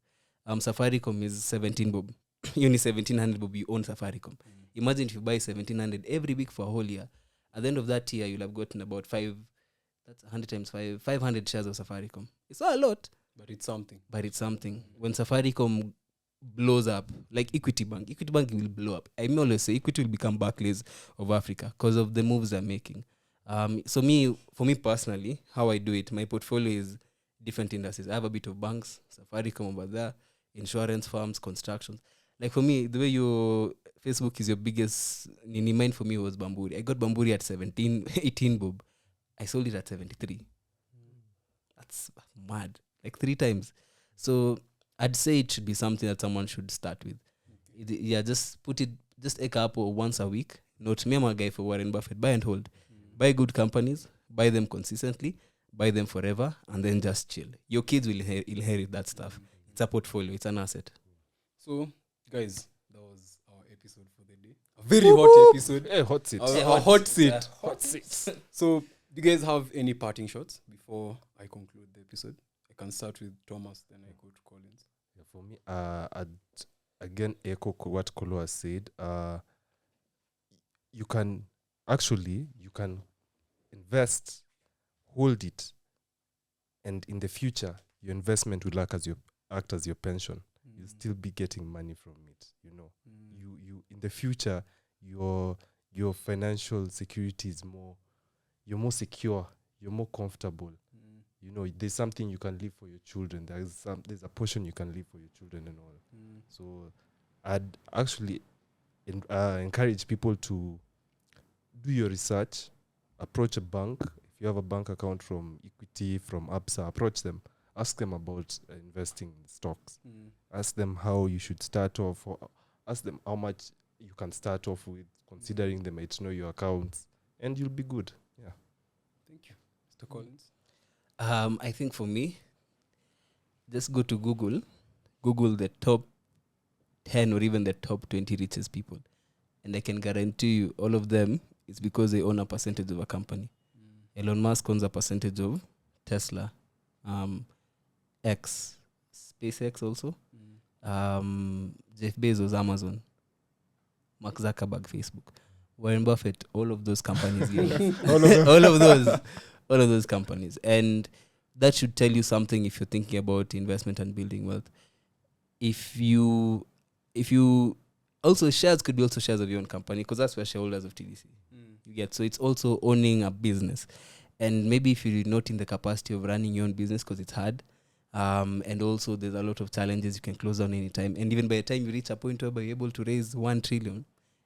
Safaricom is 17 bob. You need 1,700 bob. You own Safaricom. Imagine if you buy 1,700 every week for a whole year. At the end of that year, you'll have gotten about 5. That's 100 times 5. 500 shares of Safaricom. It's not a lot, But it's something. When Safaricom blows up, like Equity Bank will blow up. I always say Equity will become Barclays of Africa because of the moves they're making. For me personally, how I do it, my portfolio is different industries. I have a bit of banks, Safaricom over there, insurance firms, construction. Like for me, the way your Facebook is your biggest nini, mine for me was Bamburi. I got Bamburi at 17, 18 bob. I sold it at 73. That's mad. Like 3 times. So I'd say it should be something that someone should start with. Just a couple once a week. Not me, I'm a guy for Warren Buffett. Buy and hold. Buy good companies, buy them consistently, buy them forever, and then just chill. Your kids will inherit that stuff. It's a portfolio, it's an asset. So, guys, that was our episode for the day. A very hot episode. Hot seat. A hot seat. Yeah. Hot seat. So, do you guys have any parting shots before I conclude the episode? I can start with Thomas, then I go to Collins. Yeah, for me, I'd again echo what Kolo has said. You can invest, hold it, and in the future, your investment will act as your pension. You'll still be getting money from it. You in the future, your financial security is more. You're more secure. You're more comfortable. There's something you can leave for your children. There's a portion you can leave for your children and all. So I'd actually encourage people to do your research, approach a bank. If you have a bank account from Equity, from Absa, approach them. Ask them about investing in stocks. Ask them how you should start off. Or ask them how much you can start off with, considering they might know your accounts. And you'll be good. Yeah. Thank you. Mr. Collins? I think for me, just go to Google the top 10 or even the top 20 richest people. And I can guarantee you all of them is because they own a percentage of a company. Elon Musk owns a percentage of Tesla, SpaceX also, Jeff Bezos, Amazon, Mark Zuckerberg, Facebook, Warren Buffett, all of those companies. all of those companies. And that should tell you something if you're thinking about investment and building wealth. If you also, shares could be also shares of your own company, because that's where shareholders of TDC you get. So it's also owning a business. And maybe if you're not in the capacity of running your own business because it's hard, and also there's a lot of challenges, you can close down anytime. And even by the time you reach a point where you're able to raise 1 trillion,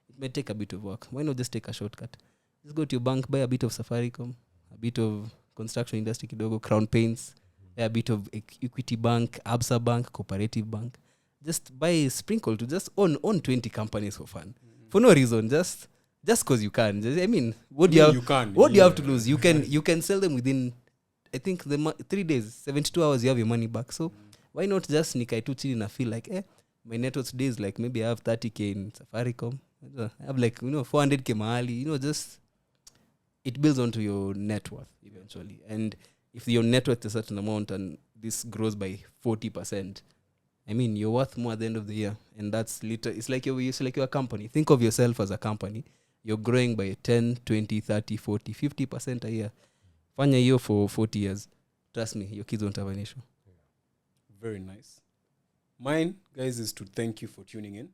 it may take a bit of work. Why not just take a shortcut? Just go to your bank, buy a bit of Safaricom, a bit of construction industry kidogo, Crown Paints, a bit of Equity Bank, Absa Bank, Cooperative Bank. Just buy sprinkle to just own 20 companies for fun. For no reason, just because you can. What do you have to lose? You can sell them within, I think, 3 days, 72 hours, you have your money back. So why not just nikai tu chini and feel like, my net worth today is like, maybe I have 30K in Safaricom. I have 400K mahali. Just, it builds onto your net worth eventually. And if your net worth is a certain amount and this grows by 40%, you're worth more at the end of the year. And that's it's like you're a company. Think of yourself as a company. You're growing by 10, 20, 30, 40, 50% a year. Fanya hiyo for 40 years. Trust me, your kids won't have an issue. Very nice. Mine, guys, is to thank you for tuning in.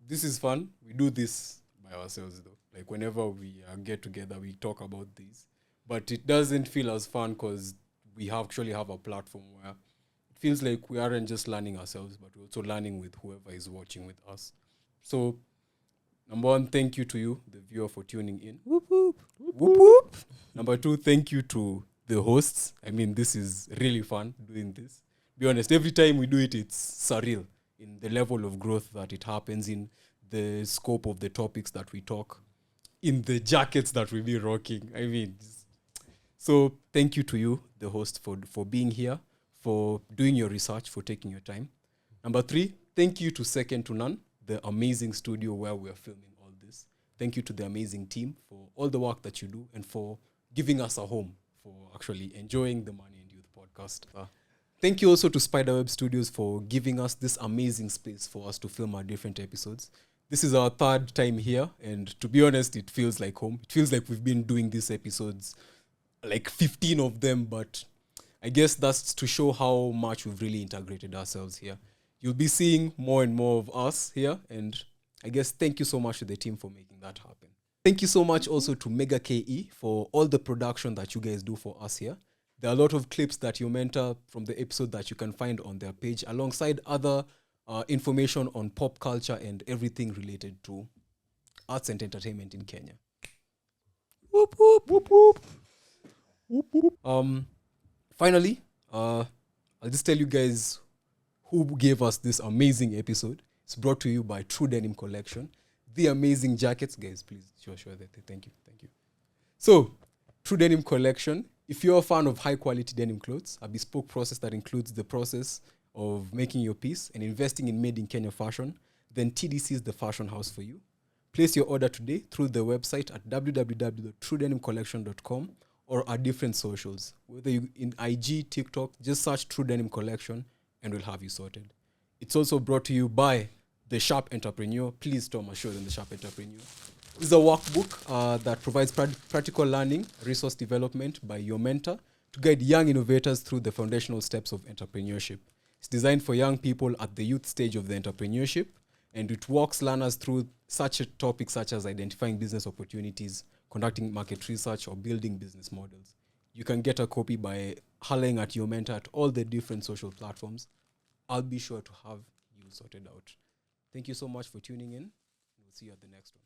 This is fun. We do this by ourselves, though. Like, whenever we get together, we talk about this. But it doesn't feel as fun because we actually have a platform where it feels like we aren't just learning ourselves, but we're also learning with whoever is watching with us. So, number 1, thank you to you, the viewer, for tuning in. Whoop, whoop. Whoop, whoop. Number 2, thank you to the hosts. This is really fun doing this. Be honest, every time we do it, it's surreal in the level of growth that it happens, in the scope of the topics that we talk, in the jackets that we be rocking. So thank you to you, the host, for being here, for doing your research, for taking your time. Number 3, thank you to Second to None, the amazing studio where we're filming all this. Thank you to the amazing team for all the work that you do and for giving us a home, for actually enjoying the Money and Youth podcast. Thank you also to Spiderweb Studios for giving us this amazing space for us to film our different episodes. This is our third time here, and to be honest, it feels like home. It feels like we've been doing these episodes, like 15 of them, but I guess that's to show how much we've really integrated ourselves here. You'll be seeing more and more of us here, and I guess thank you so much to the team for making that happen. Thank you so much also to Mega KE for all the production that you guys do for us here. There are a lot of clips that you mentor from the episode that you can find on their page, alongside other information on pop culture and everything related to arts and entertainment in Kenya. Whoop, whoop, whoop, whoop. Whoop, whoop. Finally, I'll just tell you guys who gave us this amazing episode. It's brought to you by True Denim Collection. The amazing jackets, guys, please sure that. Thank you. So, True Denim Collection. If you're a fan of high quality denim clothes, a bespoke process that includes the process of making your piece and investing in made in Kenya fashion, then TDC is the fashion house for you. Place your order today through the website at www.truedenimcollection.com or our different socials. Whether you in IG, TikTok, just search True Denim Collection and we'll have you sorted. It's also brought to you by The Sharp Entrepreneur. Please, Thomas, show them The Sharp Entrepreneur. This is a workbook that provides practical learning, resource development by your mentor to guide young innovators through the foundational steps of entrepreneurship. It's designed for young people at the youth stage of the entrepreneurship, and it walks learners through such a topic such as identifying business opportunities, conducting market research, or building business models. You can get a copy by hollering at your mentor at all the different social platforms. I'll be sure to have you sorted out. Thank you so much for tuning in. We'll see you at the next one.